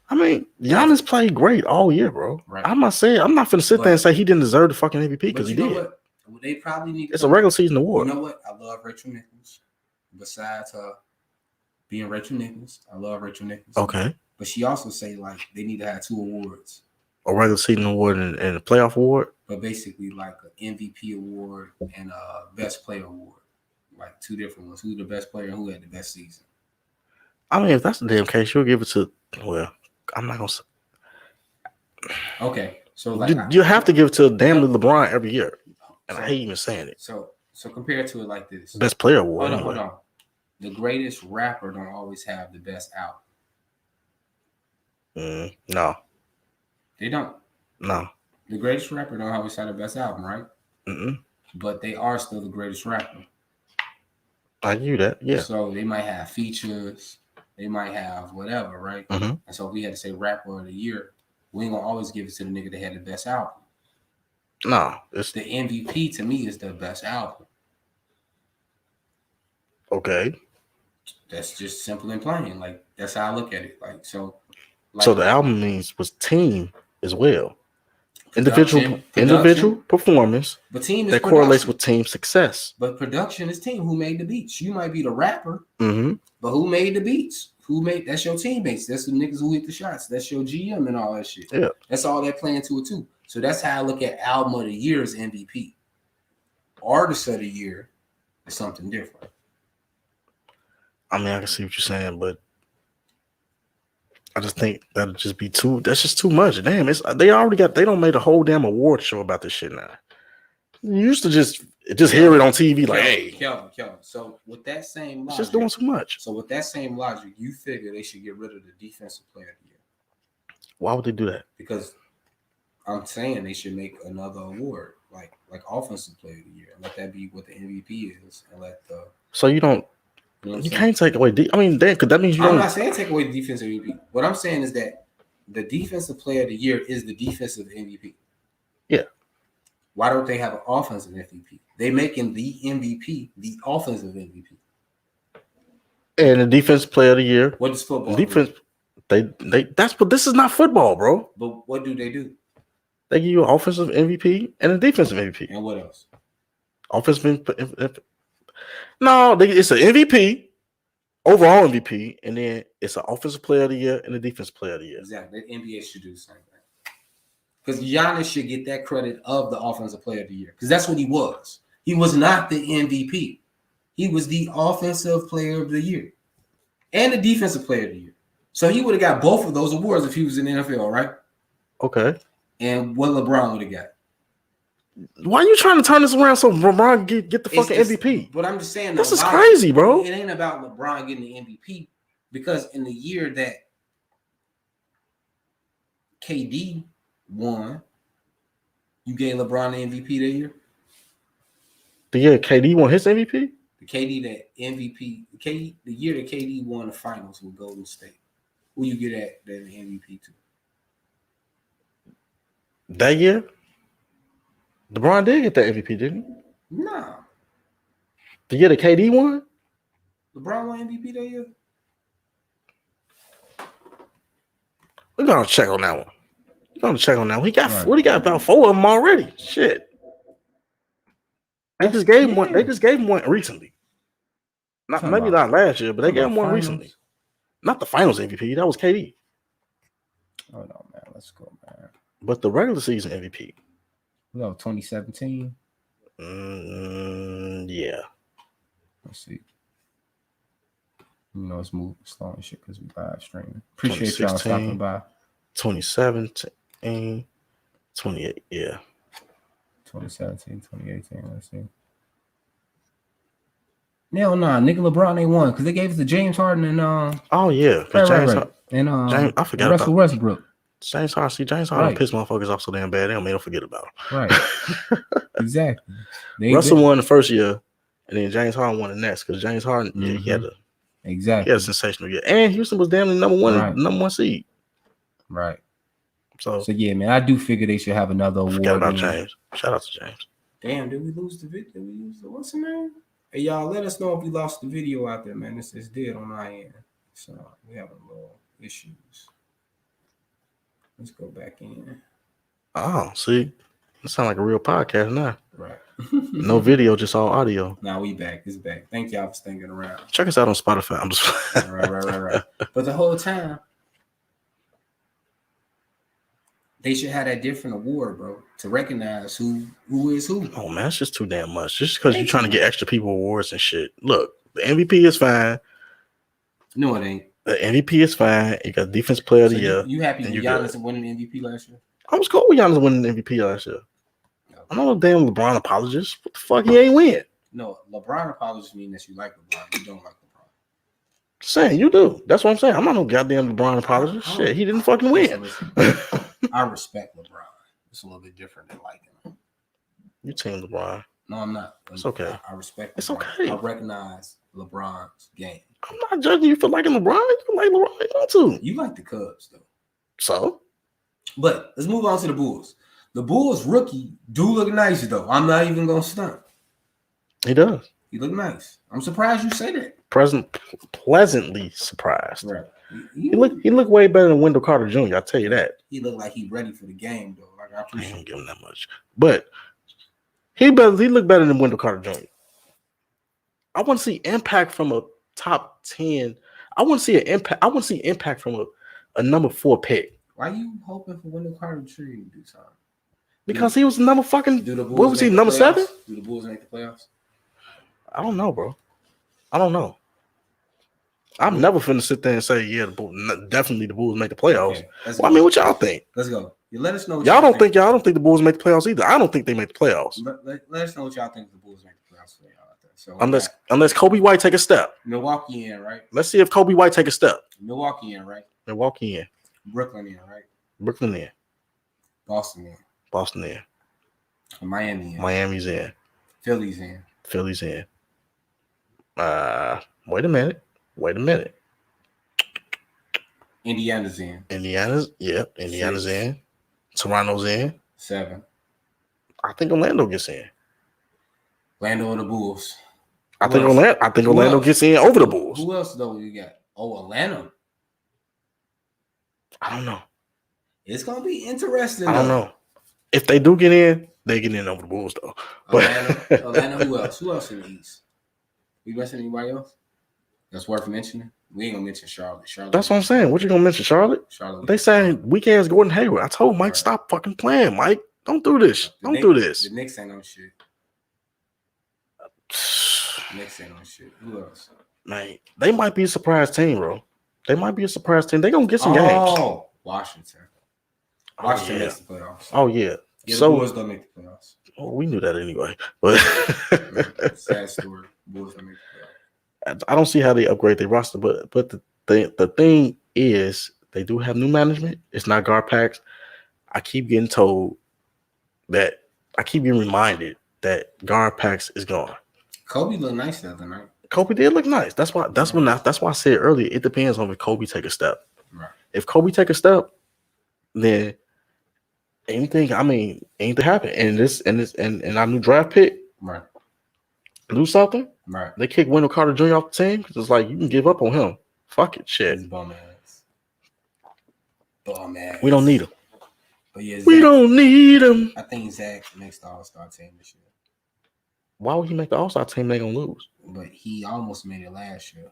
I mean, Giannis played great all year, bro. Right. I'm not finna sit there and say he didn't deserve the fucking MVP because he did. What? They probably need. It's a regular season award. You know what? I love Rachel Nichols. Besides being Rachel Nichols, I love Rachel Nichols. Okay. But she also say like they need to have 2 awards. A regular season award and a playoff award. But basically like an MVP award and a best player award. Like 2 different ones. Who's the best player and who had the best season? I mean, if that's the damn case, you'll give it to. Well, I'm not gonna say. Okay, so like you have to give it to damn LeBron every year, and I hate even saying it. So compare to it like this: best player award. Hold on. The greatest rapper don't always have the best album. No, they don't. No, the greatest rapper don't always have the best album, right? But they are still the greatest rapper. I knew that, yeah. So they might have features, they might have whatever, right? And so if we had to say rapper of the year, we ain't gonna always give it to the nigga that had the best album. No, it's the MVP to me is the best album. Okay. That's just simple and plain. Like that's how I look at it. Like so. So the album was team as well. Individual performance, but team is that correlates with team success. But production is team. Who made the beats? You might be the rapper, but who made the beats? That's your teammates. That's the niggas who hit the shots. That's your GM and all that shit. Yeah, that's all that playing to it too. So that's how I look at album of the year as MVP. Artist of the year is something different. I mean, I can see what you're saying, but I just think that'd just be too. That's just too much. Damn, they don't made a whole damn award show about this shit now. You used to just hear it on TV like, hey, Kelvin. So with that same logic, it's just doing too much. So with that same logic, you figure they should get rid of the defensive player of the year. Why would they do that? Because I'm saying they should make another award, like offensive player of the year, and let that be what the MVP is, and let the. So you don't. You can't take away. I mean, because that means you don't. I'm not saying take away the defensive MVP. What I'm saying is that the defensive player of the year is the defensive MVP. Yeah. Why don't they have an offensive MVP? They making the MVP the offensive MVP. And the defense player of the year. What does football defense? do? They that's what this is not football, bro. But what do? They give you an offensive MVP and a defensive MVP. And what else? Offensive. No, it's an MVP, overall MVP, and then it's an offensive player of the year and a defense player of the year. Exactly. The NBA should do the same thing. Because Giannis should get that credit of the offensive player of the year. Because that's what he was. He was not the MVP. He was the offensive player of the year and the defensive player of the year. So he would have got both of those awards if he was in the NFL, right? Okay. And what LeBron would have got. Why are you trying to turn this around so LeBron get the fucking MVP? But I'm just saying, this is crazy, bro. It ain't about LeBron getting the MVP because in the year that KD won, you gave LeBron the MVP that year. The year KD won his MVP. The KD that MVP, the year that KD won the finals with Golden State. Who you get the MVP to? That year, LeBron did get that MVP, didn't he? No. The year that KD won? LeBron won MVP that year? We're gonna check on that one. He got what? He got about 4 of them already. Shit. They just gave him one. They just gave him one recently. Not last year, but they gave him one recently. Not the finals MVP. That was KD. Hold on, man. Let's go, man. But the regular season MVP. No, 2017. Yeah. Let's see. You know, it's moving slow and shit because we live streaming. Appreciate y'all stopping by. 2017, 28. Yeah. 2017, 2018. Let's see. No, nigga, LeBron ain't won because they gave it to James Harden and Oh yeah, right. And James, I forgot Russell Westbrook. James Harden pissed motherfuckers off so damn bad they don't make them forget about him. Right. Exactly. Russell won the first year, and then James Harden won the next because James Harden, he had a sensational year, and Houston was damn number one seed. Right. So yeah, man, I do figure they should have another award. Forget about James. Shout out to James. Damn, did we lose the video? Did we use the what's the name? Hey, y'all, let us know if we lost the video out there, man. It's dead on our end. So we having a little issues. Let's go back in. Oh, see, it sounds like a real podcast now. Right. No video, just all audio. Now we back. It's back. Thank y'all for sticking around. Check us out on Spotify. I'm just right. But the whole time, they should have that different award, bro, to recognize who is who. Oh man, it's just too damn much. Just because you're trying to get extra people awards and shit. Look, the MVP is fine. No, it ain't. The MVP is fine. You got defense player of the year. You happy with Giannis winning the MVP last year? I was cool with Giannis winning the MVP last year. Okay. I'm not a damn LeBron apologist. What the fuck? He ain't win. No, LeBron apologists mean that you like LeBron. You don't like LeBron. Saying you do. That's what I'm saying. I'm not no goddamn LeBron apologist. Shit, he didn't fucking win. I respect LeBron. It's a little bit different than liking him. You team LeBron. No, I'm not. It's okay. I respect LeBron. It's okay. I recognize LeBron's game. I'm not judging you for liking LeBron. You can like LeBron if you want to. You like the Cubs, though. So? But let's move on to the Bulls. The Bulls rookie do look nice, though. I'm not even going to stunt. He does. He look nice. I'm surprised you say that. Pleasantly surprised. Right. He looked way better than Wendell Carter Jr. I'll tell you that. He looked like he ready for the game, though. Like I appreciate. I ain't give him that much, but he looked better than Wendell Carter Jr. I want to see impact from a top 10. I want to see an impact. I want to see impact from a number 4 pick. Why are you hoping for Wendell Carter Jr. to do something? Because he was number fucking. What was he? Number 7? Do the Bulls make the playoffs? I don't know, bro. I don't know. I'm never finna sit there and say, yeah, definitely the Bulls make the playoffs. Okay, well, I mean, what y'all think? Let's go. You let us know. What y'all don't think the Bulls make the playoffs either. I don't think they make the playoffs. Let us know what y'all think the Bulls make the playoffs for y'all out there. So unless Kobe White take a step. Milwaukee in, right? Let's see if Kobe White take a step. Milwaukee in, right? Milwaukee in. Brooklyn in, right? Brooklyn in. Boston in. Boston in. Miami in. Miami's in. Philly's in. Philly's in. Wait a minute. Indiana's in. Indiana's in. Toronto's in. 7. I think Orlando gets in. Orlando or the Bulls. I think Orlando gets in over the Bulls. Who else though you got? Oh, Atlanta. I don't know. It's gonna be interesting. I don't know. If they do get in, they get in over the Bulls though. Atlanta. Who else? Who else in the East? We mention anybody else? That's worth mentioning. We ain't gonna mention Charlotte. That's what I'm saying. What you gonna mention, Charlotte? They saying weak ass Gordon Hayward. I told Mike, stop fucking playing, Mike. Don't do this. Don't do this. The Knicks ain't on shit. Knicks ain't on shit. Who else? Man, they might be a surprise team, bro. They might be a surprise team. They gonna get some games. Oh, Washington. Washington makes the playoffs. Oh yeah. Yeah, the Bulls don't make the playoffs. Oh, we knew that anyway. But sad story. Bulls don't make the playoffs. I don't see how they upgrade their roster, but the thing is they do have new management. It's not Garpax. I keep getting told that I keep getting reminded that Garpax is gone. Kobe looked nice the other night. Kobe did look nice. That's why I said earlier. It depends on if Kobe take a step. Right. If Kobe take a step, then anything happen. And our new draft pick, right, do something. Right. They kick Wendell Carter Jr. off the team because it's like you can give up on him. Fuck it, shit. He's bum ass. Bum ass. We don't need him. But yeah, we don't need him. I think Zach makes the All-Star team this year. Why would he make the All-Star team? They gonna lose. But he almost made it last year.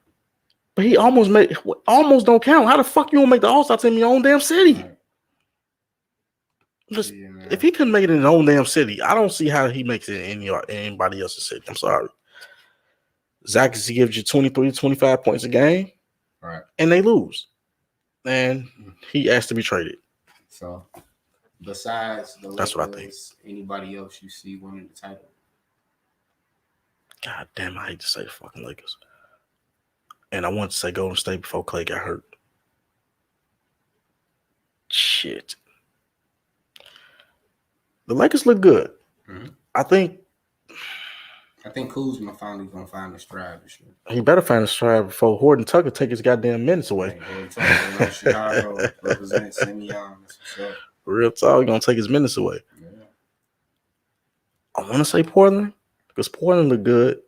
But he almost don't count. How the fuck you gonna make the All-Star team in your own damn city? Right. Just, if he couldn't make it in his own damn city, I don't see how he makes it in anybody else's city. I'm sorry. Zach gives you 23, 25 points a game, right? And they lose. And he asked to be traded. So, besides the Lakers, what I think. Anybody else you see winning the title? God damn, I hate to say the fucking Lakers. And I wanted to say Golden State before Clay got hurt. Shit. The Lakers look good. Mm-hmm. I think Kuzma finally gonna find his stride this year. He better find his stride before Horton Tucker take his goddamn minutes away. Horton Tucker, Chicago represents Simeon. Real talk, gonna take his minutes away. Yeah. I want to say Portland because Portland look good.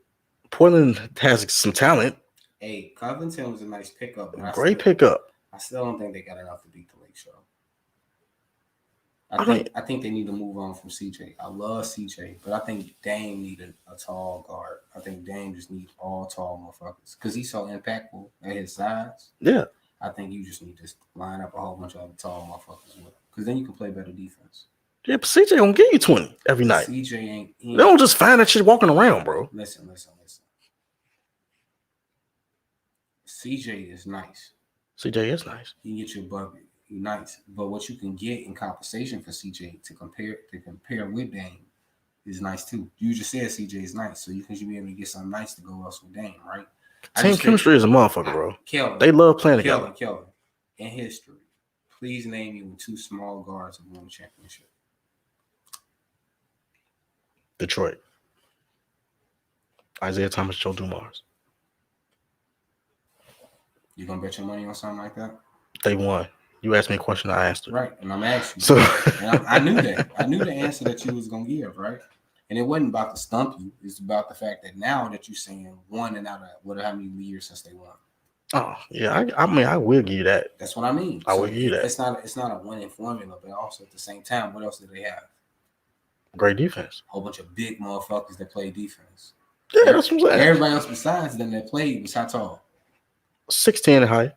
Portland has some talent. Hey, Covington was a nice pickup. Great pickup. I still don't think they got enough to beat the Lake Show. I think they need to move on from CJ. I love CJ, but I think Dame needed a tall guard. I think Dame just needs all tall motherfuckers because he's so impactful at his size. Yeah. I think you just need to line up a whole bunch of other tall motherfuckers with him because then you can play better defense. Yeah, but CJ gonna give you 20 every night. CJ ain't. They don't just find that shit walking around, bro. Listen. CJ is nice. CJ is nice. He can get you a bucket. He's nice. But what you can get in compensation for CJ to compare with Dame is nice too. You just said CJ is nice, so you can be able to get something nice to go else with Dame, right? Team chemistry is a motherfucker, bro. Kelvin, they love playing together. Kelvin, in history, please name me when two small guards have won a championship. Detroit. Isaiah Thomas, Joe Dumars. You gonna bet your money on something like that? They won. You asked me a question, I answered. Right, and I'm asking. So I knew that. I knew the answer that you was gonna give, right? And it wasn't about to stump you. It's about the fact that now that you're saying one and out of how many years since they won. Oh yeah, I mean I will give you that. That's what I mean. I will give you that. It's not a winning formula, but also at the same time, what else do they have? Great defense. A whole bunch of big motherfuckers that play defense. Yeah, that's what I'm saying. Everybody else besides them that played was how tall? 6'10" and high.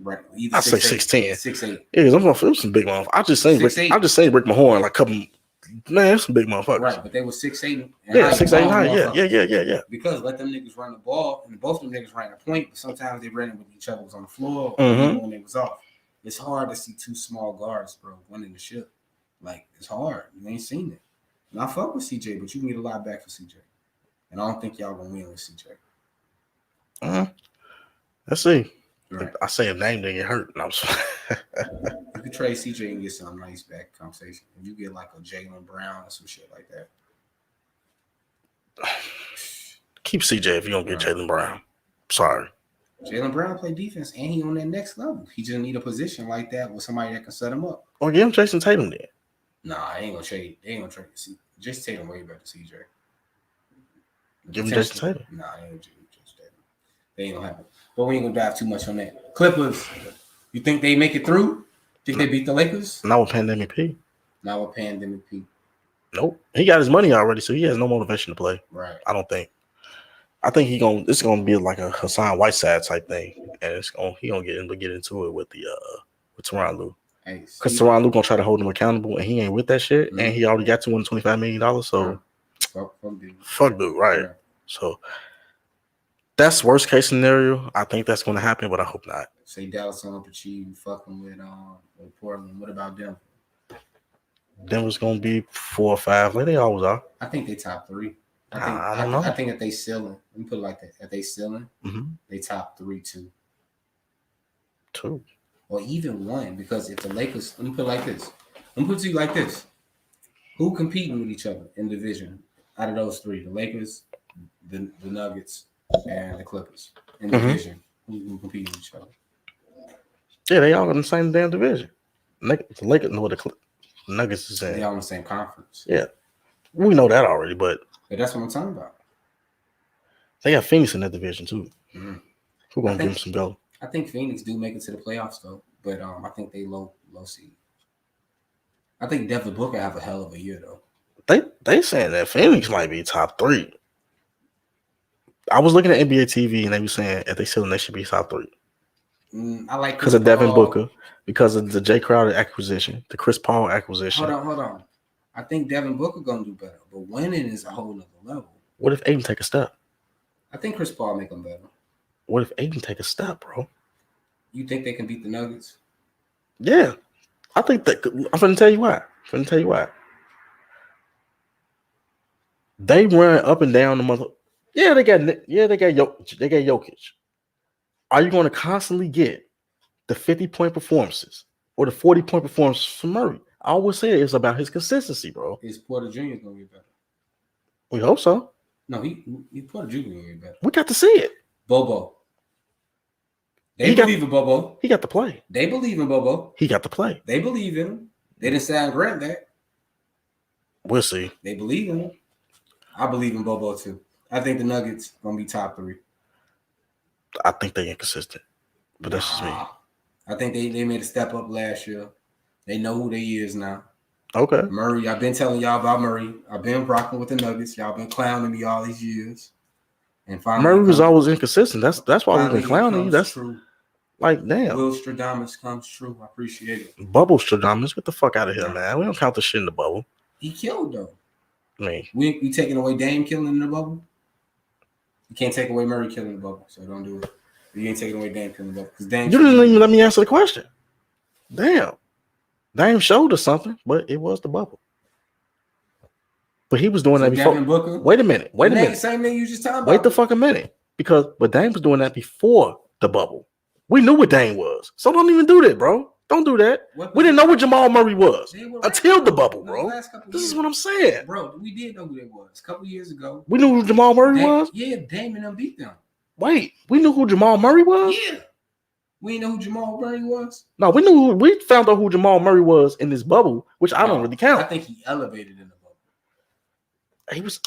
Right. I say 6'10". 6'8". Yeah, I'm gonna feel some big motherfuckers. I just say Rick Mahorn like a couple. Man, some big motherfuckers. Right, but they were 6'8". Yeah, 6'8" high. Yeah. Because let them niggas run the ball, and both them niggas ran a point, but sometimes they ran it with each other was on the floor or when they was off. It's hard to see two small guards, bro, winning the ship. Like, it's hard. You ain't seen it. And I fuck with CJ, but you can get a lot back for CJ. And I don't think y'all gonna win with CJ. Let's see. Right. I say a name, they get hurt. No, you could trade CJ and get something nice back conversation. If you get like a Jaylen Brown or some shit like that. Keep CJ if you don't get Jaylen Brown. Sorry. Jaylen Brown play defense and he on that next level. He just need a position like that with somebody that can set him up. Or give him Jason Tatum then. Nah, they ain't gonna trade. Jason Tatum way better than CJ. Give him Jason Tatum. Nah, I ain't Jason Tatum. They ain't gonna happen. But we ain't gonna dive too much on that. Clippers, you think they make it through? Think they beat the Lakers? Not with Pandemic P. Not with Pandemic P. Nope. He got his money already, so he has no motivation to play. Right. I don't think. I think it's gonna be like a Hassan Whiteside type thing, and he gonna get into it with Tyronn Lue. Because Tyronn Lue gonna try to hold him accountable, and he ain't with that shit, and he already got $225 million. So fuck dude, right? Yeah. So that's worst case scenario. I think that's gonna happen, but I hope not. Say Dallas on up achieve fucking with Portland. What about Denver? Denver's gonna be 4 or 5, like they always are. I think they top 3. I don't know. I think if they ceiling, let me put it like that. If they ceiling, they top 3 too. 2. Or even 1, because if the Lakers, let me put it like this. Let me put it to you like this. Who competing with each other in division out of those 3? The Lakers, the Nuggets, and the Clippers in division. Who competing with each other? Yeah, they all in the same damn division. The Lakers, no, the Nuggets is in. They all in the same conference. Yeah. We know that already, but that's what I'm talking about. They got Phoenix in that division too. Who gonna give them some go? I think Phoenix do make it to the playoffs though, but I think they low seed. I think Devin Booker have a hell of a year though. They saying that Phoenix might be top 3. I was looking at NBA TV and they were saying if they still, they should be top 3. I like because of Devin Booker, because of the Jay Crowder acquisition, the Chris Paul acquisition. Hold on. I think Devin Booker gonna do better, but winning is a whole nother level. What if Aiden take a step? I think Chris Paul make them better. What if Aiden take a step, bro? You think they can beat the Nuggets? Yeah, I think that. I'm gonna tell you why. They run up and down the month. Yeah, they got Jokic. Are you going to constantly get the 50-point performances or the 40-point performances from Murray? I always say it's about his consistency, bro. Is Porter Jr. going to get better? We hope so. No, he Porter Jr. going to get better. We got to see it. Bobo. They believe in Bobo. He got to play. They believe in Bobo. He got to play. They believe in him. They didn't say I grant that. We'll see. They believe in him. I believe in Bobo too. I think the Nuggets going to be top 3. I think they're inconsistent, but that's just me. I think they made a step up last year. They know who they is now. Okay. Murray, I've been telling y'all about Murray. I've been rocking with the Nuggets. Y'all been clowning me all these years. And finally, Murray was always inconsistent. That's why we've been clowning you. That's true. Like, damn. Will Stradamus comes true. I appreciate it. Bubble Stradamus, get the fuck out of here, man. We don't count the shit in the bubble. He killed though. I mean, we taking away Dame killing in the bubble. You can't take away Murray killing the bubble, so don't do it. You ain't taking away Dame killing the bubble because Dame. You didn't even let me answer the question. Damn, Dame showed us something, but it was the bubble. But he was doing that before. Devin Booker? Wait a minute. Same thing you just talking about. Wait the fucking minute, but Dame was doing that before the bubble. We knew what Dame was, so don't even do that, bro. Don't do that. We didn't know what Jamal Murray was until the bubble, bro. This is what I'm saying. Bro, we did know who they was. A couple years ago. We knew who Jamal Murray was? Yeah, Dame and them beat them. Wait, we knew who Jamal Murray was? Yeah. We didn't know who Jamal Murray was? No, we found out who Jamal Murray was in this bubble, which I don't really count. I think he elevated in the bubble. He was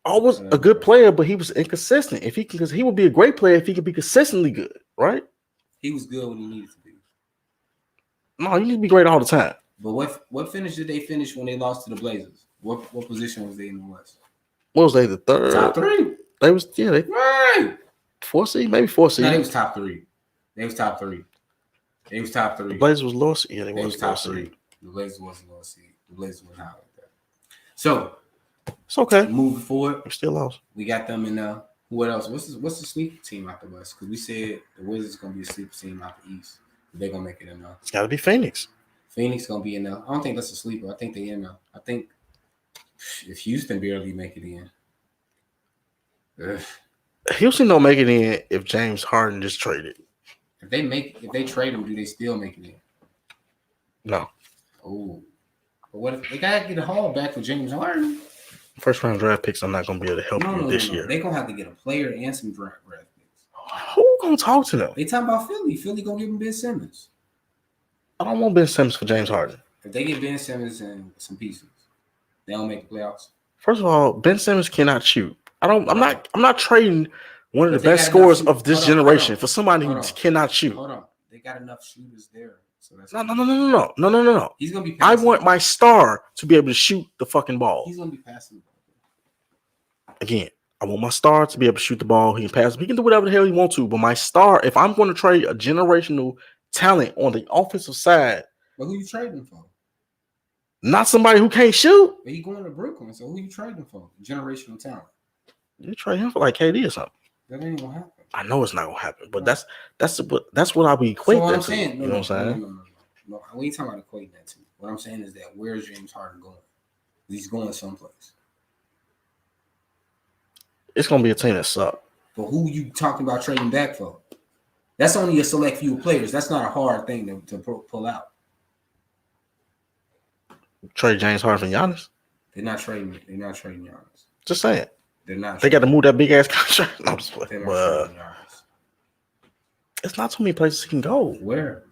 always a good player, but he was inconsistent. Because he would be a great player if he could be consistently good, right? He was good when he needed to be. No, you need to be great all the time. But what finish did they finish when they lost to the Blazers? What position was they in the West? What was they, the third? Top 3. They was, yeah, right. 4 seed, maybe 4 seed. No, they was top 3. They was top 3. The Blazers was low seed. Yeah, they was top 3. The Blazers wasn't low seed. The Blazers was high like that. So it's okay. Moving forward, we're still lost. We got them in there. What else? What's the sleeper team out the West? Because we said the Wizards gonna be a sleeper team out the East. They're gonna make it in there. It's got to be Phoenix. Phoenix gonna be in there. I don't think that's a sleeper. I think they in there. I think if Houston barely make it in. Houston don't make it in if James Harden just traded. If they trade him, do they still make it in? No. Oh. But what if they gotta get a haul back for James Harden? First round draft picks, I'm not gonna be able to help you this year. They're gonna have to get a player and some draft picks. Who gonna talk to them? They talking about Philly. Philly gonna give them Ben Simmons. I don't want Ben Simmons for James Harden. If they get Ben Simmons and some pieces, they don't make the playoffs. First of all, Ben Simmons cannot shoot. I'm not trading one of But the best scorers of this generation for somebody who cannot shoot. Hold on. They got enough shooters there. So that's No. He's gonna be I want my star to be able to shoot the fucking ball. He's gonna be passing the ball. Again, I want my star to be able to shoot the ball. He can pass. He can do whatever the hell he wants to. But my star, if I'm going to trade a generational talent on the offensive side, but who you trading for? Not somebody who can't shoot. But he going to Brooklyn, so who you trading for? Generational talent. You trade him for like KD or something. That ain't gonna happen. I know it's not gonna happen, but that's what I be equating that to. Saying, you know what I'm saying? No, we ain't talking about equating that to. What I'm saying is that where's James Harden going? He's going someplace. It's gonna be a team that sucks. But who you talking about trading back for? That's only a select few players. That's not a hard thing to pull out. Trade James Harden for Giannis? They're not trading Giannis. Just saying. They're not. They got to move that big ass contract. No, I'm just playing. They're not trading Giannis. It's not too many places he can go. Where?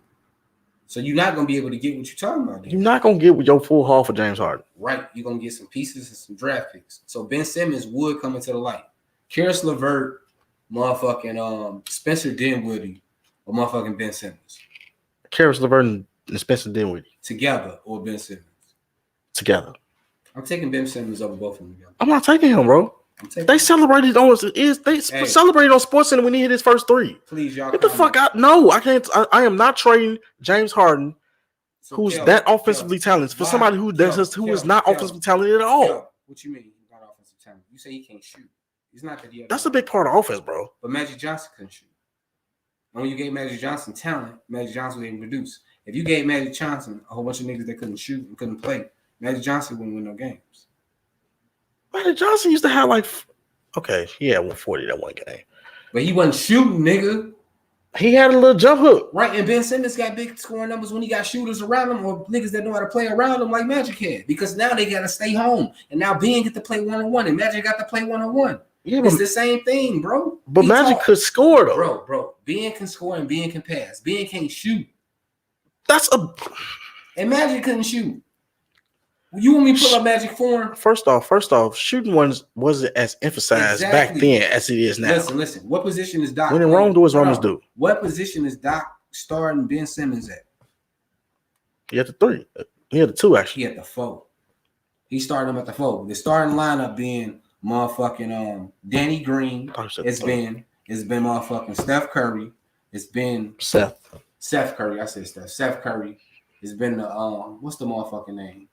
So you're not gonna be able to get what you're talking about. Then. You're not gonna get with your full haul for James Harden. Right. You're gonna get some pieces and some draft picks. So Ben Simmons would come into the light. Karis LeVert, motherfucking Spencer Dinwiddie, or motherfucking Ben Simmons. Karis LeVert and Spencer Dinwiddie. Together or Ben Simmons. Together. I'm taking Ben Simmons over both of them together. I'm not taking him, bro. They celebrated on celebrated on SportsCenter when he hit his first three. Please, y'all. Get the fuck out. No, I can't. I am not trading James Harden, who's that offensively talented, for somebody who is not offensively talented at all. What you mean he's not offensive talent? You say he can't shoot. It's not that he. That's a big part of offense, bro. But Magic Johnson couldn't shoot. And when you gave Magic Johnson talent, Magic Johnson was able to produce. If you gave Magic Johnson a whole bunch of niggas that couldn't shoot and couldn't play, Magic Johnson wouldn't win no games. Magic Johnson used to have he had 140 that one game. But he wasn't shooting, nigga. He had a little jump hook. Right, and Ben Simmons got big scoring numbers when he got shooters around him or niggas that know how to play around him like Magic had. Because now they got to stay home. And now Ben get to play one-on-one and Magic got to play one-on-one. Yeah, it's the same thing, bro. But Magic could score, though. Bro. Ben can score and Ben can pass. Ben can't shoot. And Magic couldn't shoot. You want me to pull up Magic form? First off, shooting wasn't as emphasized back then as it is now. Listen. What position is Doc? When in Rome, do as Romans do. What position is Doc starting Ben Simmons at? He had the 3. He had the 2, actually. He had the 4. He started him at the 4. The starting lineup being motherfucking Danny Green. It's been motherfucking Steph Curry. It's been Seth Curry. I said Steph. Seth Curry. It's been the what's the motherfucking name?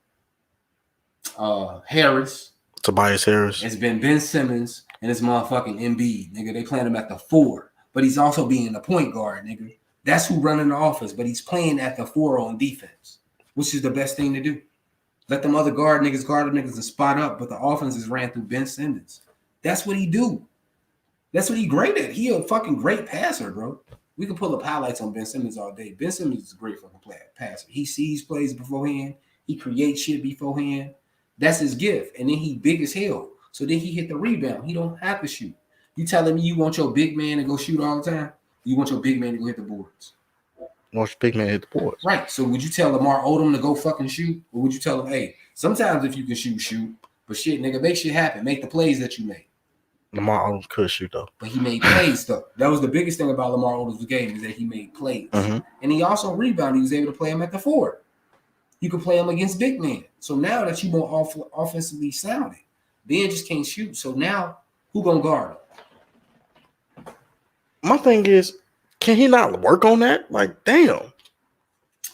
Harris. Tobias Harris. It's been Ben Simmons and it's motherfucking Embiid, nigga. They playing him at the 4, but he's also being the point guard, nigga. That's who running the offense, but he's playing at the 4 on defense, which is the best thing to do. Let them other guard them niggas and spot up, but the offense is ran through Ben Simmons. That's what he do. That's what he great at. He a fucking great passer, bro. We can pull up highlights on Ben Simmons all day. Ben Simmons is a great fucking passer. He sees plays beforehand. He creates shit beforehand. That's his gift. And then he big as hell. So then he hit the rebound. He don't have to shoot. You telling me you want your big man to go shoot all the time? You want your big man to go hit the boards? Want your big man to hit the boards. Right. So would you tell Lamar Odom to go fucking shoot? Or would you tell him, hey, sometimes if you can shoot. But shit, nigga, make shit happen. Make the plays that you make. Lamar Odom could shoot, though. But he made plays, though. That was the biggest thing about Lamar Odom's game is that he made plays. Mm-hmm. And he also rebounded. He was able to play him at the 4. You can play him against big men. So now that you more offensively sounded, Ben just can't shoot. So now, who gonna guard him? My thing is, can he not work on that? Like, damn.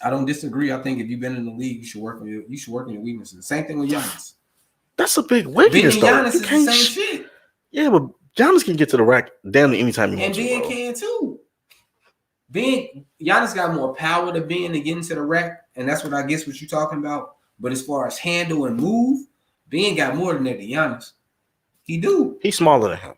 I don't disagree. I think if you've been in the league, you should work on your weaknesses. Same thing with Giannis. That's a big weakness, though. Giannis is the same shit. Yeah, but Giannis can get to the rack damn near anytime he wants to. And Ben can too. Giannis got more power to Ben to get into the rack, and that's what I guess what you're talking about. But as far as handle and move, Ben got more than that to Giannis. He do. He's smaller than him.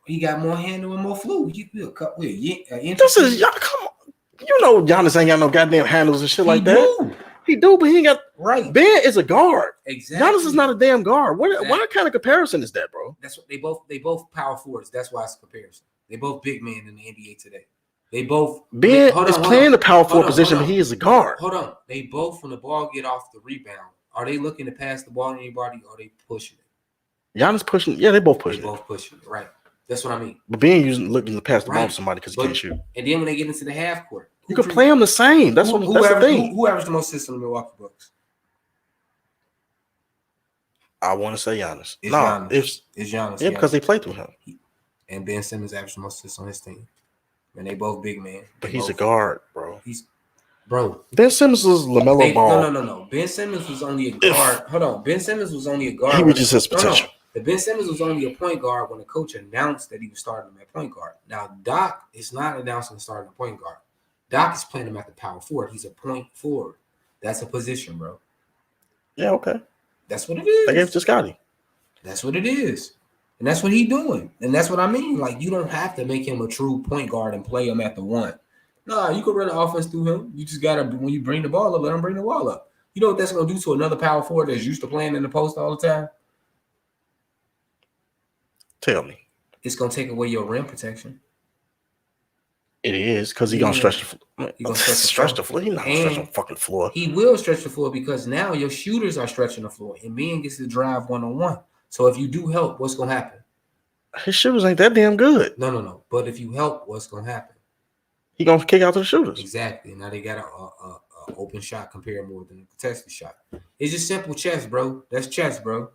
He got more handle and more fluid. This is y'all. Come on, you know Giannis ain't got no goddamn handles and shit like that. He do, but he ain't got right. Ben is a guard. Exactly. Giannis is not a damn guard. What kind of comparison is that, bro? That's what they both power forwards. That's why it's a comparison. They both big men in the NBA today. They both Ben is playing the power forward position, but he is a guard. Hold on. They both, when the ball get off the rebound, are they looking to pass the ball to anybody or are they pushing it? Giannis pushing. Yeah, they both They pushing. both pushing it, right? That's what I mean. But being looking to pass the ball Right. to somebody because he But can't shoot. and then when they get into the half court, You can play them the same. That's who that's the averaged, thing. who averaged the most assists in the Milwaukee Bucks? I want to say Giannis. It's No, Giannis. it's Giannis. yeah, because they play through him. And Ben Simmons averaged the most assists on his team. And they both big men. But he's a guard, bro. Bro. Ben Simmons is LaMelo Ball. No. Ben Simmons was only a guard. Hold on. Ben Simmons was only a guard. He reaches his potential. No. Ben Simmons was only a point guard when the coach announced that he was starting him at point guard. Now, Doc is not announcing starting a point guard. Doc is playing him at the power forward. He's a point forward. That's a position, bro. Yeah, okay. That's what it is. They gave it to Scotty. That's what it is. And that's what he's doing. And that's what I mean. Like, you don't have to make him a true point guard and play him at the one. Nah, you can run the offense through him. You just got to, when you bring the ball up, let him bring the ball up. You know what that's going to do to another power forward that's used to playing in the post all the time? Tell me. It's going to take away your rim protection. It is, because he's going to stretch the floor. He's going to stretch the floor. He's not going to stretch the fucking floor. He will stretch the floor because now your shooters are stretching the floor and Ben gets to drive one-on-one. So if you do help, what's going to happen? His shooters ain't that damn good. No. But if you help, what's going to happen? He going to kick out to the shooters. Exactly. Now they got a open shot compared more than a contested shot. It's just simple chess, bro. That's chess, bro.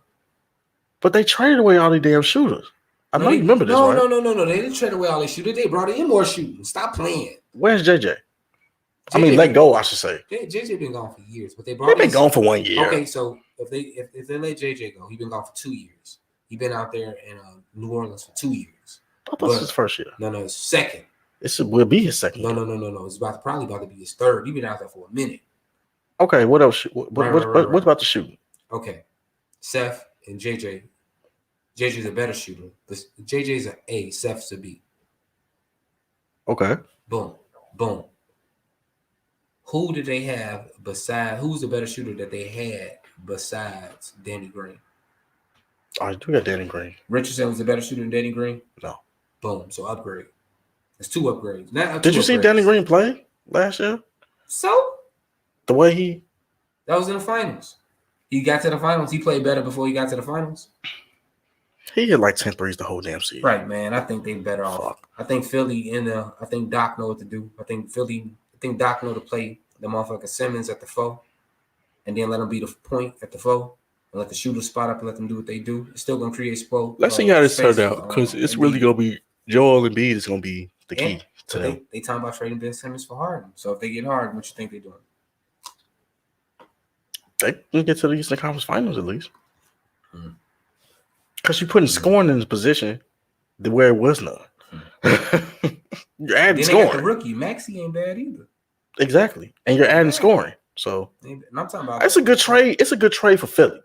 But they traded away all the damn shooters. I know you remember this, right? No. They didn't trade away all their shooters. They brought in more shooting. Stop playing. Where's JJ? I mean, let go, I should say. JJ been gone for years, but they brought. They've been gone for 1 year. Okay, so if they let JJ go, he's been gone for 2 years. He's been out there in New Orleans for 2 years. I thought this was his first year. No, it's second. This will be his second. No. It's probably about to be his third. He's been out there for a minute. Okay, what else? What about the shooting? Okay, Seth and JJ. JJ's a better shooter. JJ's an A, Seth's a B. Okay. Boom. Who did they have besides? Who's the better shooter that they had besides Danny Green? Oh, you do got Danny Green. Richardson was a better shooter than Danny Green? No. Boom. So upgrade. It's 2 upgrades. Did you see Danny Green play last year? So? The way that was in the finals. He got to the finals. He played better before he got to the finals. He hit like 10 threes the whole damn season. Right, man. I think they better off. I think Philly I think Doc know what to do. I think Doc know to play the motherfucking Simmons at the 4 and then let them be the point at the 4 and let the shooters spot up and let them do what they do. It's still going to create spoke. Let's see how this turned out because it's really going to be Joel Embiid is going to be the key to them. They talking about trading Ben Simmons for Harden. So if they get Harden, what you think they're doing? They can get to the Eastern Conference Finals at least. Because you're putting scoring in this position where it was none. You're adding scoring. They got the rookie. Maxey ain't bad either. Exactly. And you're adding scoring. So and I'm talking about it's a good trade. It's a good trade for Philly.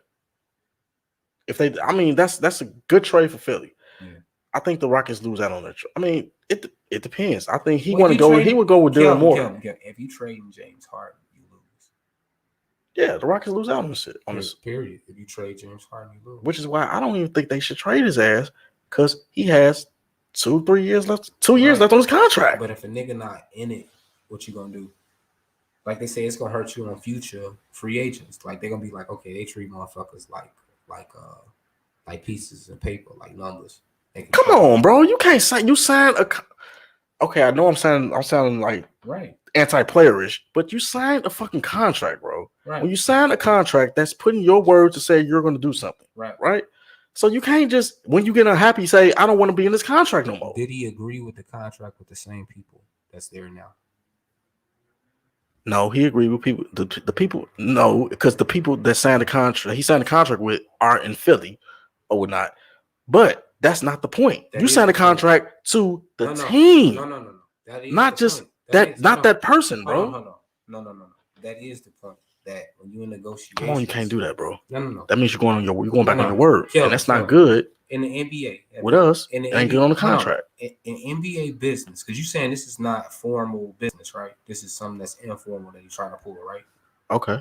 That's a good trade for Philly. Yeah. I think the Rockets lose out on that. I mean, it depends. I think he would go with Daryl Morey. If you trade James Harden, you lose. Yeah, the Rockets lose out on this. Period. If you trade James Harden, you lose. Which is why I don't even think they should trade his ass because he has 2-3 years left. 2 years left on his contract. But if a nigga not in it, what you gonna do? Like they say, it's gonna hurt you on future free agents. Like they're gonna be like, okay, they treat motherfuckers like pieces of paper, like numbers. Come on, bro. You can't say you signed a. Okay, I know I'm sounding like anti-playerish, but you signed a fucking contract, bro. Right. When you sign a contract, that's putting your word to say you're going to do something. Right. So you can't just when you get unhappy say I don't want to be in this contract no more. Did he agree with the contract with the same people that's there now? No, he agreed with people. The people, no, because the people that signed the contract, he signed a contract with aren't in Philly or whatnot. But that's not the point. You signed a contract to the team. No. That is not just that, not that person, bro. No. That is the point. That when you in negotiations, come on, you can't do that, bro. No. That means you're going back on your word, and that's not good. In the NBA, with us, it ain't good on the contract. In NBA business, because you're saying this is not formal business, right? This is something that's informal that you're trying to pull, right? Okay.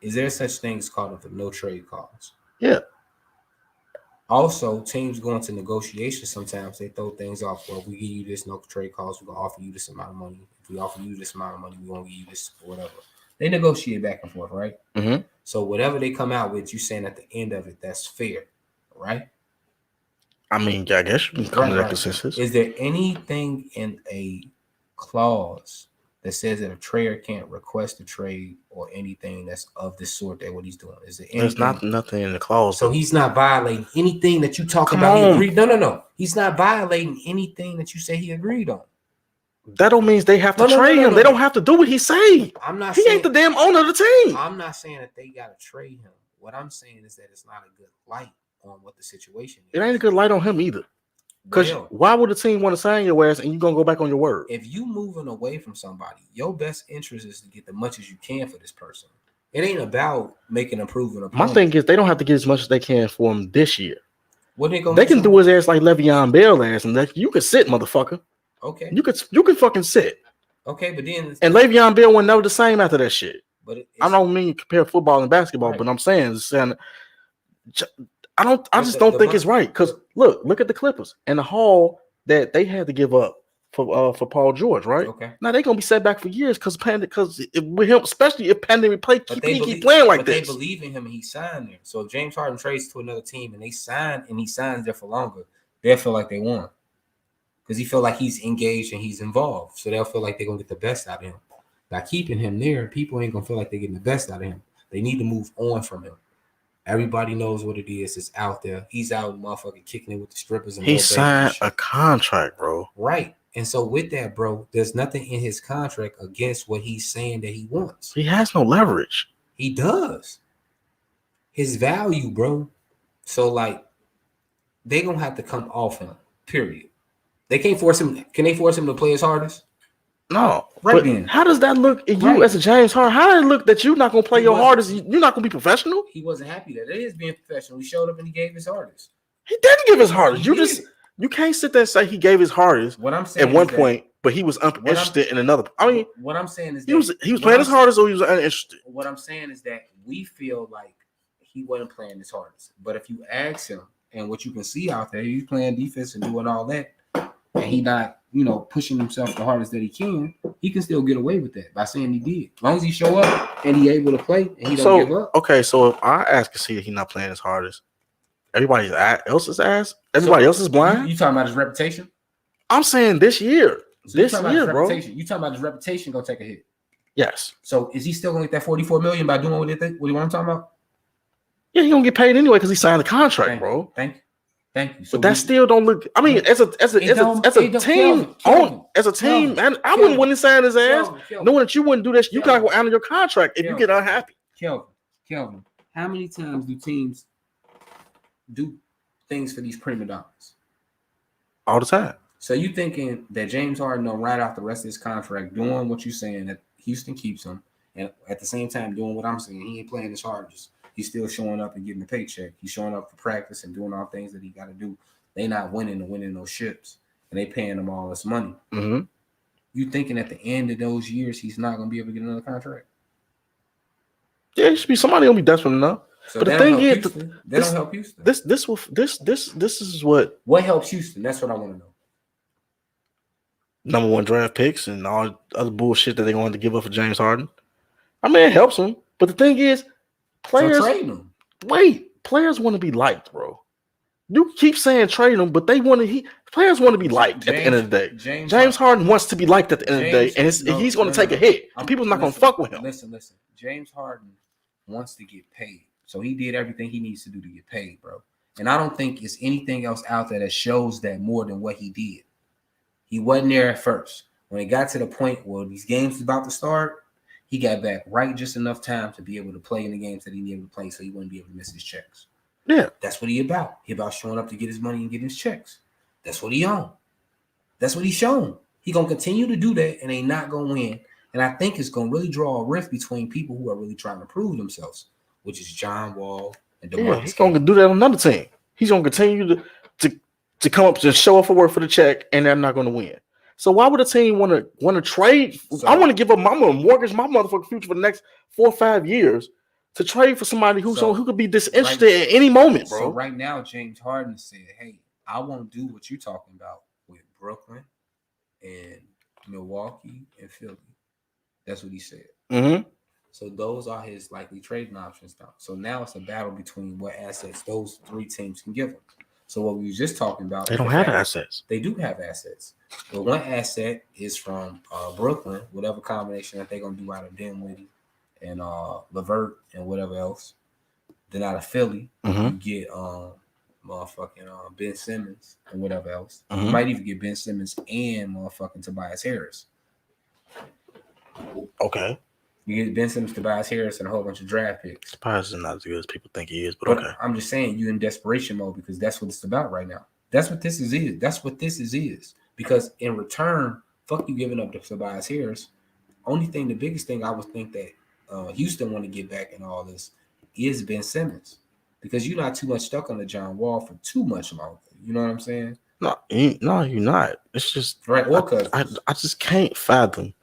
Is there such things called a no trade clause? Yeah. Also, teams go into negotiations. Sometimes they throw things off. Well, we give you this no trade clause. We're gonna offer you this amount of money. If we offer you this amount of money, we're gonna give you this or whatever. They negotiate back and forth, right? Mm-hmm. So whatever they come out with, you saying at the end of it, that's fair, right? I mean, I guess you can come to that consensus. Is there anything in a clause that says that a trader can't request a trade or anything that's of this sort that what he's doing? Is there anything? There's nothing in the clause. So he's not violating anything that you talk Come about. on. He agreed. No. He's not violating anything that you say he agreed on. That don't mean they have to trade him. They don't have to do what he say. I'm not. He ain't the damn owner of the team. I'm not saying that they got to trade him. What I'm saying is that it's not a good light on what the situation is. It ain't a good light on him either. Because why would the team want to sign your ass and you gonna go back on your word? If you moving away from somebody, your best interest is to get the much as you can for this person. It ain't about making a proven. My thing is they don't have to get as much as they can for him this year. What they can do his ass like Le'Veon Bell ass, and you can sit, motherfucker. Okay. You can fucking sit. Okay, but then and Le'Veon Bell was never the same after that shit. But I don't mean to compare football and basketball, but I'm saying I just don't think it's right. Because look at the Clippers and the haul that they had to give up for Paul George, right? Okay. Now they're gonna be set back for years because with him, especially if pandemic keep playing like this. They believe in him and he signed there. So if James Harden trades to another team and he signs there for longer, they'll feel like they won. Because he feel like he's engaged and he's involved. So they'll feel like they're gonna get the best out of him. By keeping him there, people ain't gonna feel like they're getting the best out of him. They need to move on from him. Everybody knows what it is. It's out there. He's out, motherfucking kicking it with the strippers. And he signed a contract, bro. Right. And so with that, bro, there's nothing in his contract against what he's saying that he wants. He has no leverage. He does. His value, bro. So like, they gonna have to come off him. Period. They can't force him. Can they force him to play his hardest? No. Right then. How does that look at you as a James Harden? How does it look that you're not gonna play your hardest? You're not gonna be professional? He wasn't happy that it is being professional. He showed up and he gave his hardest. He didn't give his hardest. You can't sit there and say he gave his hardest what I'm saying at one point, but he was uninterested in another. I mean, what I'm saying is he was playing his hardest or he was uninterested. What I'm saying is that we feel like he wasn't playing his hardest. But if you ask him and what you can see out there, he's playing defense and doing all that, and he not, pushing himself the hardest that he can still get away with that by saying he did. As long as he show up and he able to play and he don't give up. Okay, so if I ask to see that he's not playing his hardest, everybody else's ass? Everybody else is blind? You talking about his reputation? I'm saying this year. So this year, bro. You talking about his reputation gonna take a hit? Yes. So is he still gonna get that $44 million by doing what I'm talking about? Yeah, he gonna get paid anyway because he signed the contract, bro. Thank you. So but that still don't look. I mean, as a team, man, I wouldn't want to sign his ass, knowing that you wouldn't do this. You gotta go honor your contract if you get unhappy. Kelvin, how many times do teams do things for these prima donnas? All the time. So you thinking that James Harden will ride out the rest of his contract doing what you're saying that Houston keeps him, and at the same time doing what I'm saying, he ain't playing his hardest. He's still showing up and getting a paycheck. He's showing up for practice and doing all things that he got to do. They not winning those ships, and they paying him all this money. Mm-hmm. You thinking at the end of those years he's not going to be able to get another contract? Yeah, it should be somebody gonna be desperate enough. So but the thing is, they don't help Houston. This is what helps Houston. That's what I want to know. Number 1 draft picks and all other bullshit that they're going to give up for James Harden. I mean, it helps them, but the thing is. Players want to be liked, bro. You keep saying trade them, but players want to be liked at the end of the day. James Harden wants to be liked at the end of the day, and he's going to take a hit. And people's not going to fuck with him. Listen. James Harden wants to get paid, so he did everything he needs to do to get paid, bro. And I don't think it's anything else out there that shows that more than what he did. He wasn't there at first. When it got to the point where these games was about to start, he got back right just enough time to be able to play in the games that he needed to play so he wouldn't be able to miss his checks. Yeah. That's what he about. He about showing up to get his money and get his checks. That's what he on. That's what he's shown. He going to continue to do that and they not going to win. And I think it's going to really draw a rift between people who are really trying to prove themselves, which is John Wall and DeMarcus. Yeah, he's going to do that on another team. He's going to continue to come up to show up for work for the check and they're not going to win. So why would a team want to trade? So, I want to give up. I'm going to mortgage my motherfucking future for the next 4 or 5 years to trade for somebody who could be disinterested at any moment, bro. So right now, James Harden said, "Hey, I won't do what you're talking about with Brooklyn and Milwaukee and Philly." That's what he said. Mm-hmm. So those are his likely trading options now. So now it's a battle between what assets those 3 teams can give him. So what we was just talking about, They don't have assets. They do have assets. The one asset is from Brooklyn, whatever combination that they're gonna do out of Dinwiddie and Levert and whatever else. Then out of Philly, you get motherfucking Ben Simmons and whatever else. You might even get Ben Simmons and motherfucking Tobias Harris. Okay. You get Ben Simmons, Tobias Harris, and a whole bunch of draft picks. Tobias is not as good as people think he is, but okay. I'm just saying you in desperation mode because that's what it's about right now. That's what this is. That's what this is. Because in return, fuck you giving up to Tobias Harris. The biggest thing I would think that Houston want to get back in all this is Ben Simmons. Because you're not too much stuck on the John Wall for too much longer. You know what I'm saying? No, you're not. It's just right. I just can't fathom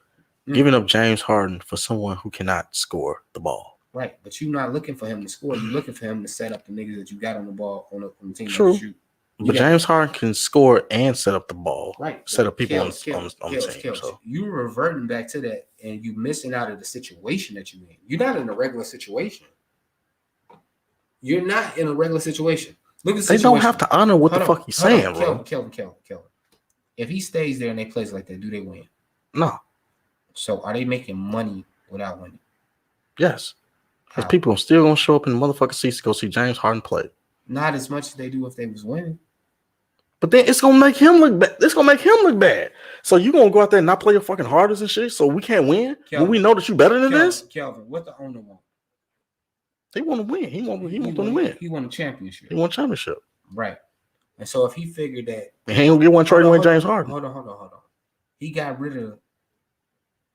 giving up James Harden for someone who cannot score the ball. Right, but you're not looking for him to score. You're looking for him to set up the niggas that you got on the ball on the team. True, shoot. But James Harden can score and set up the ball. Right, set up people on the team. So you're reverting back to that, and you missing out of the situation that you're in. You're not in a regular situation. You're not in a regular situation. Look at the situation. They don't have to honor what the fuck he's saying, bro. Kelvin. If he stays there and they plays like that, do they win? No. So are they making money without winning? Yes. Because people are still gonna show up in motherfucking seats to go see James Harden play. Not as much as they do if they was winning. But then it's gonna make him look bad. It's gonna make him look bad. So you gonna go out there and not play your fucking hardest and shit, so we can't win when we know that you better than this? Kelvin, what the owner want? They want to win. He want them to win. He won a championship. He won a championship. Right. And so if he figured that he ain't gonna get one trading away James Harden. Hold on. He got rid of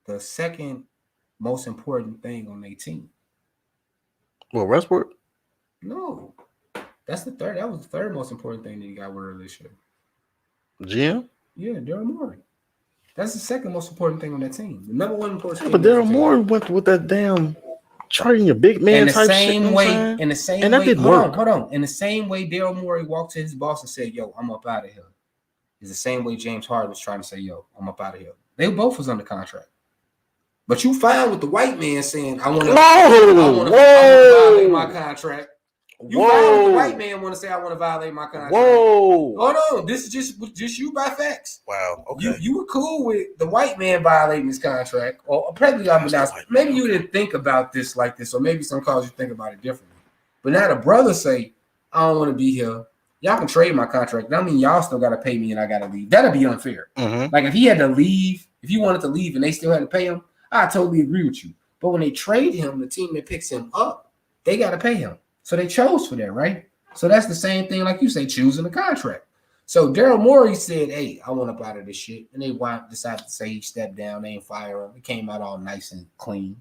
the second most important thing on their team. Well, Westbrook? No. That's the third. That was the third most important thing that he got rid of this year. GM? Yeah, Daryl Morey. That's the second most important thing on that team. The number one important thing. But Daryl Morey went with that damn trading your big man type shit. In the same way, hold on. In the same way Daryl Morey walked to his boss and said, "Yo, I'm up out of here." Is the same way James Harden was trying to say, "Yo, I'm up out of here." They both was under contract. But you fine with the white man saying, I want to violate my contract. You fine with the white man want to say, I want to violate my contract. Whoa. Hold on. This is just you by facts. Wow. Okay. You were cool with the white man violating his contract. Or probably maybe you didn't think about this like this, or maybe some calls you think about it differently. But now the brothers say, I don't want to be here. Y'all can trade my contract. That mean y'all still got to pay me and I got to leave. That'd be unfair. Mm-hmm. Like if he had to leave, if he wanted to leave and they still had to pay him, I totally agree with you. But when they trade him, the team that picks him up, they got to pay him. So they chose for that, right? So that's the same thing, like you say, choosing a contract. So Daryl Morey said, hey, I want up out of this shit. And they decided to say he stepped down. They ain't fire him. It came out all nice and clean,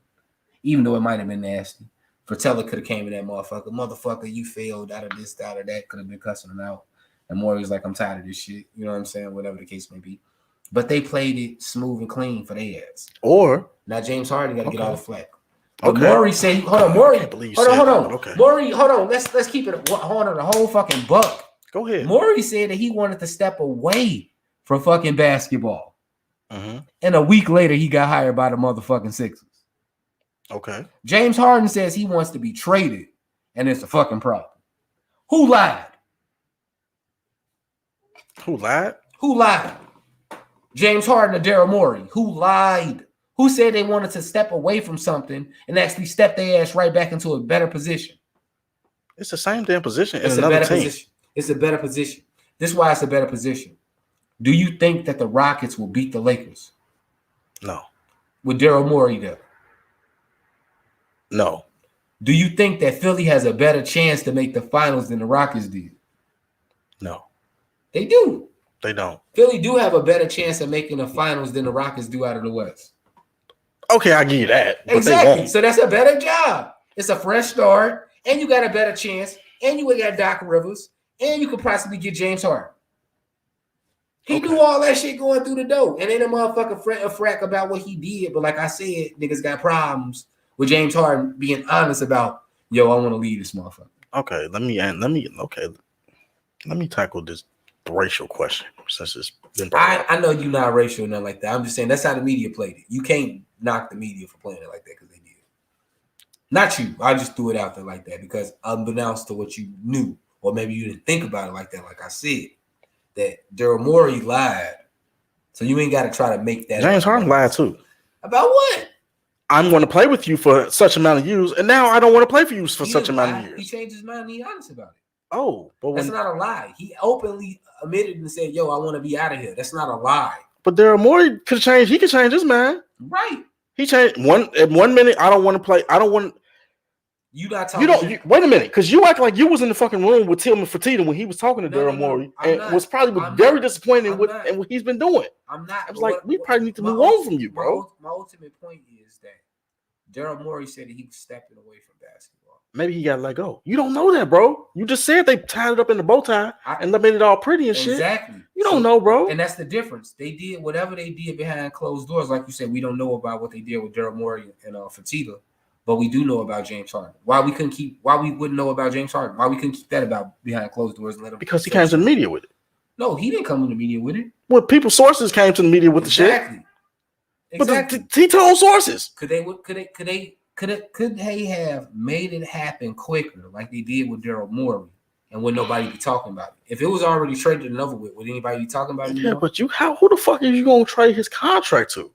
even though it might have been nasty. Fratelli could have came in that motherfucker, you failed out of this, out of that, could have been cussing him out. And Morey was like, I'm tired of this shit. You know what I'm saying? Whatever the case may be. But they played it smooth and clean for their ass. Or now James Harden got to get all the flack. But Morey said, hold on. Okay. Morey, hold on. Let's keep it. Hold on, the whole fucking buck. Go ahead. Morey said that he wanted to step away from fucking basketball. Mm-hmm. And a week later, he got hired by the motherfucking Sixers. Okay. James Harden says he wants to be traded, and it's a fucking problem. Who lied? Who lied? Who lied? James Harden or Daryl Morey? Who lied? Who said they wanted to step away from something and actually step their ass right back into a better position? It's the same damn position in another team. Position. It's a better position. This is why it's a better position. Do you think that the Rockets will beat the Lakers? No. With Daryl Morey there? No. Do you think that Philly has a better chance to make the finals than the Rockets did? No. They do. They don't. Philly do have a better chance of making the finals than the Rockets do out of the West. Okay, I give you that. Exactly. So that's a better job. It's a fresh start, and you got a better chance, and you got Doc Rivers, and you could possibly get James Harden. He do all that shit going through the door, and then a motherfucker frack about what he did. But like I said, niggas got problems with James Harden being honest about, yo, I want to leave this motherfucker. Okay, let me tackle this racial question since it's been. I know you're not racial or nothing like that. I'm just saying that's how the media played it. You can't knock the media for playing it like that because they did. Not you. I just threw it out there like that because unbeknownst to what you knew or maybe you didn't think about it like that. Like I said, that Daryl Morey lied, so you ain't got to try to make that. James Harden lied too. About what? I'm going to play with you for such amount of years, and now I don't want to play for you for such amount of years. He changed his mind and he's honest about it. Oh, but that's not a lie. He openly admitted and said, "Yo, I want to be out of here." That's not a lie. But Daryl Morey could change. He could change his mind. Right. He changed at 1 minute. I don't want to play. I don't want. You not talking. Wait a minute, because you act like you was in the fucking room with Tillman Fertitta when he was talking to Daryl Morey, and was probably very disappointed with and what he's been doing. I'm not. I was like, we probably need to move on from you, bro. My ultimate point is that Daryl Morey said that he was stepping away from basketball. Maybe he got let go. You don't know that, bro. You just said they tied it up in the bow tie and made it all pretty and shit. Exactly. You don't know, bro. And that's the difference. They did whatever they did behind closed doors. Like you said, we don't know about what they did with Daryl Morey and Fertitta, but we do know about James Harden. Why we wouldn't know about James Harden? Why we couldn't keep that about behind closed doors and let him? Because he came to the media with it. No, he didn't come to the media with it. Well, sources came to the media with the shit. Exactly. But he told sources. Could they have made it happen quicker like they did with Daryl Morey and would nobody be talking about it? If it was already traded and over with, would anybody be talking about it? Yeah, but who the fuck are you gonna trade his contract to?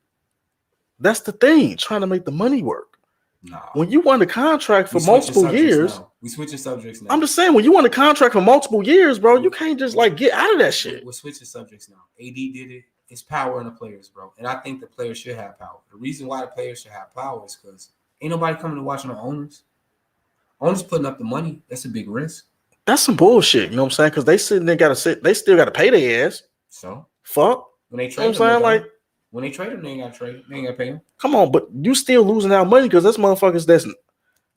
That's the thing, trying to make the money work. No. When you won the contract for multiple years, we switching subjects now. I'm just saying, when you won the contract for multiple years, bro, you can't just like get out of that shit. We're switching subjects now. AD did it. It's power in the players, bro. And I think the players should have power. The reason why the players should have power is because ain't nobody coming to watch on the owners. Owners putting up the money. That's a big risk. That's some bullshit. You know what I'm saying? Because they still got to pay their ass. So fuck. When they trade them, when they trade them, they ain't got to trade them. They ain't got to pay them. Come on, but you still losing out money because that's motherfuckers.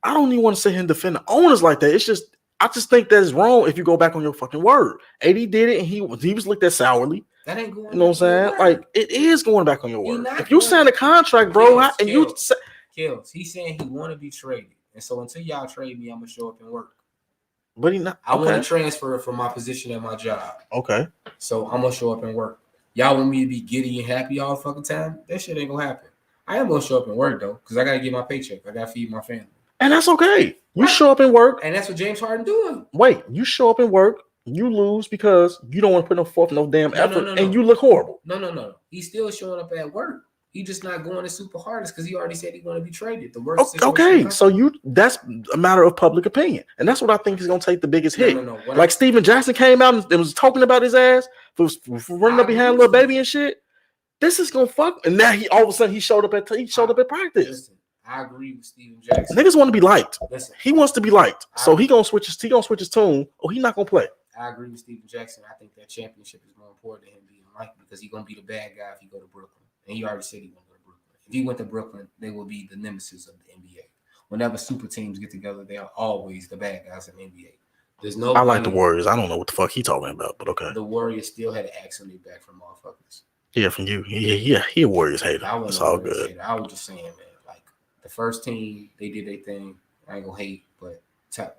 I don't even want to sit here and defend the owners like that. It's just I just think that is wrong if you go back on your fucking word. AD did it and he was looked at sourly. That ain't going. You know what I'm saying? Like it is going back on your word. If you sign a contract, bro, Kills. He's saying he want to be traded, and so until y'all trade me, I'm gonna show up and work. But he not. I want to transfer from my position at my job. Okay. So I'm gonna show up and work. Y'all want me to be giddy and happy all the fucking time? That shit ain't gonna happen. I am gonna show up and work though, because I gotta get my paycheck. I gotta feed my family. And that's okay. You show up and work, and that's what James Harden doing. Wait, you show up and work. You lose because you don't want to put forth no damn effort, and you look horrible. No. He's still showing up at work. He just not going as super hardest because he already said he want to be traded. The worst. Okay, so that's a matter of public opinion, and that's what I think is going to take the biggest hit. Like Steven Jackson came out and was talking about his ass for running up behind little baby and shit. This is gonna fuck. And now he all of a sudden he showed up at practice. Listen, I agree with Steven Jackson. Niggas want to be liked. Listen, he wants to be liked, so he gonna switch his tune, or he not gonna play. I agree with Steven Jackson. I think that championship is more important to him being liked because he's gonna be the bad guy if he go to Brooklyn. And he already said he won't go to Brooklyn. If he went to Brooklyn, they will be the nemesis of the NBA. Whenever super teams get together, they are always the bad guys in the NBA. There's no. I like the Warriors. I don't know what the fuck he talking about, but okay. The Warriors still had an axe on their back from motherfuckers. Yeah, from you. Yeah, he a Warriors hater. It's all good. Hater. I was just saying, man. Like the first team, they did their thing. I ain't gonna hate, but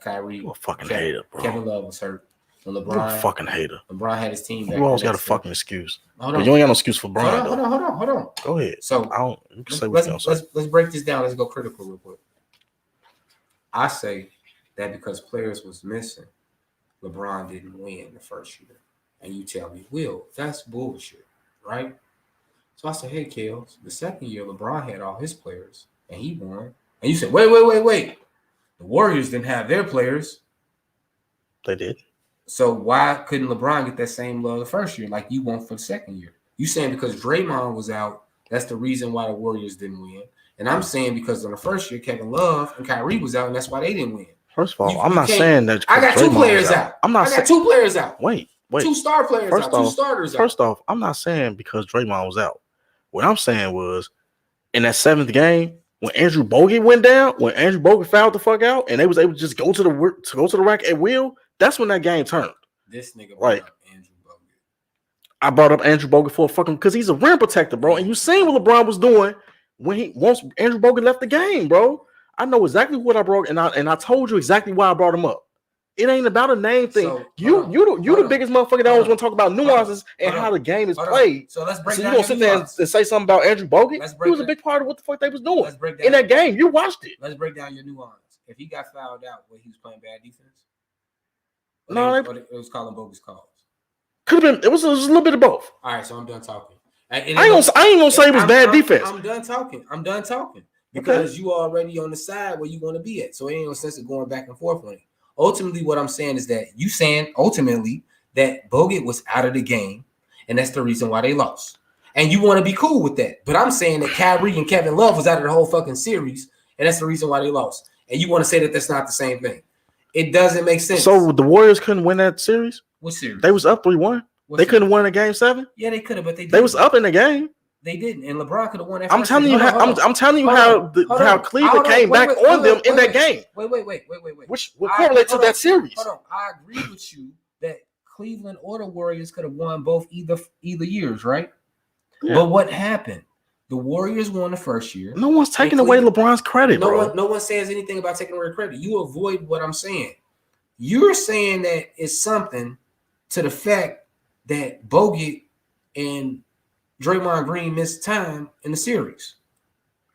Kyrie, you a fucking hater, bro. Kevin Love was hurt. When LeBron, you're a fucking hater. LeBron had his team back. You always got a fucking excuse. Hold on. You ain't got no excuse for LeBron. Hold on. Go ahead. So you can say what you say. Let's break this down. Let's go critical real quick. I say that because players was missing, LeBron didn't win the first year. And you tell me, Will, that's bullshit, right? So I said, hey, Kels, the second year LeBron had all his players and he won. And you said, wait. The Warriors didn't have their players. They did. So why couldn't LeBron get that same love the first year like you want for the second year? You saying because Draymond was out, that's the reason why the Warriors didn't win. And I'm saying because in the first year, Kevin Love and Kyrie was out, and that's why they didn't win. First of all, I'm not saying that. I got two players out. I got two players out. Wait. Two star players out. Two starters out. First off, I'm not saying because Draymond was out. What I'm saying was in that seventh game, when Andrew Bogut went down, when Andrew Bogut fouled the fuck out, and they was able to just go to the rack at will, that's when that game turned. This nigga brought up Andrew Bogut. I brought up Andrew Bogut for a fucking because he's a rim protector, bro. And you seen what LeBron was doing once Andrew Bogut left the game, bro. I know exactly what I brought, and I told you exactly why I brought him up. It ain't about a name thing. So, you the biggest motherfucker that always want to talk about nuances and how the game is played. So let's break down. So you gonna sit there and say something about Andrew Bogut? He was a big part of what the fuck they was doing in that game. You watched it. Let's break down your nuance. If he got fouled out, he was playing bad defense. It was calling bogus calls. Could have been. It was a little bit of both. All right, so I'm done talking. I ain't gonna say it was bad defense. I'm done talking because you already on the side where you want to be at. So it ain't no sense of going back and forth on it. Ultimately, what I'm saying is that you saying ultimately that Bogut was out of the game, and that's the reason why they lost. And you want to be cool with that. But I'm saying that Kyrie and Kevin Love was out of the whole fucking series, and that's the reason why they lost. And you want to say that that's not the same thing. It doesn't make sense. So the Warriors couldn't win that series? What series? They was up 3-1. They couldn't win a game 7? Yeah, they could have, but they didn't. They was up in the game. They didn't, and LeBron could have won that. I'm telling you how Cleveland came back on them in that game. Wait. Which will correlate to that series. Hold on. I agree with you that Cleveland or the Warriors could have won both either years, right? Yeah. But what happened? The Warriors won the first year. No one's taking away LeBron's credit, bro. No one says anything about taking away credit. You avoid what I'm saying. You're saying that it's something to the fact that Bogut and Draymond Green missed time in the series.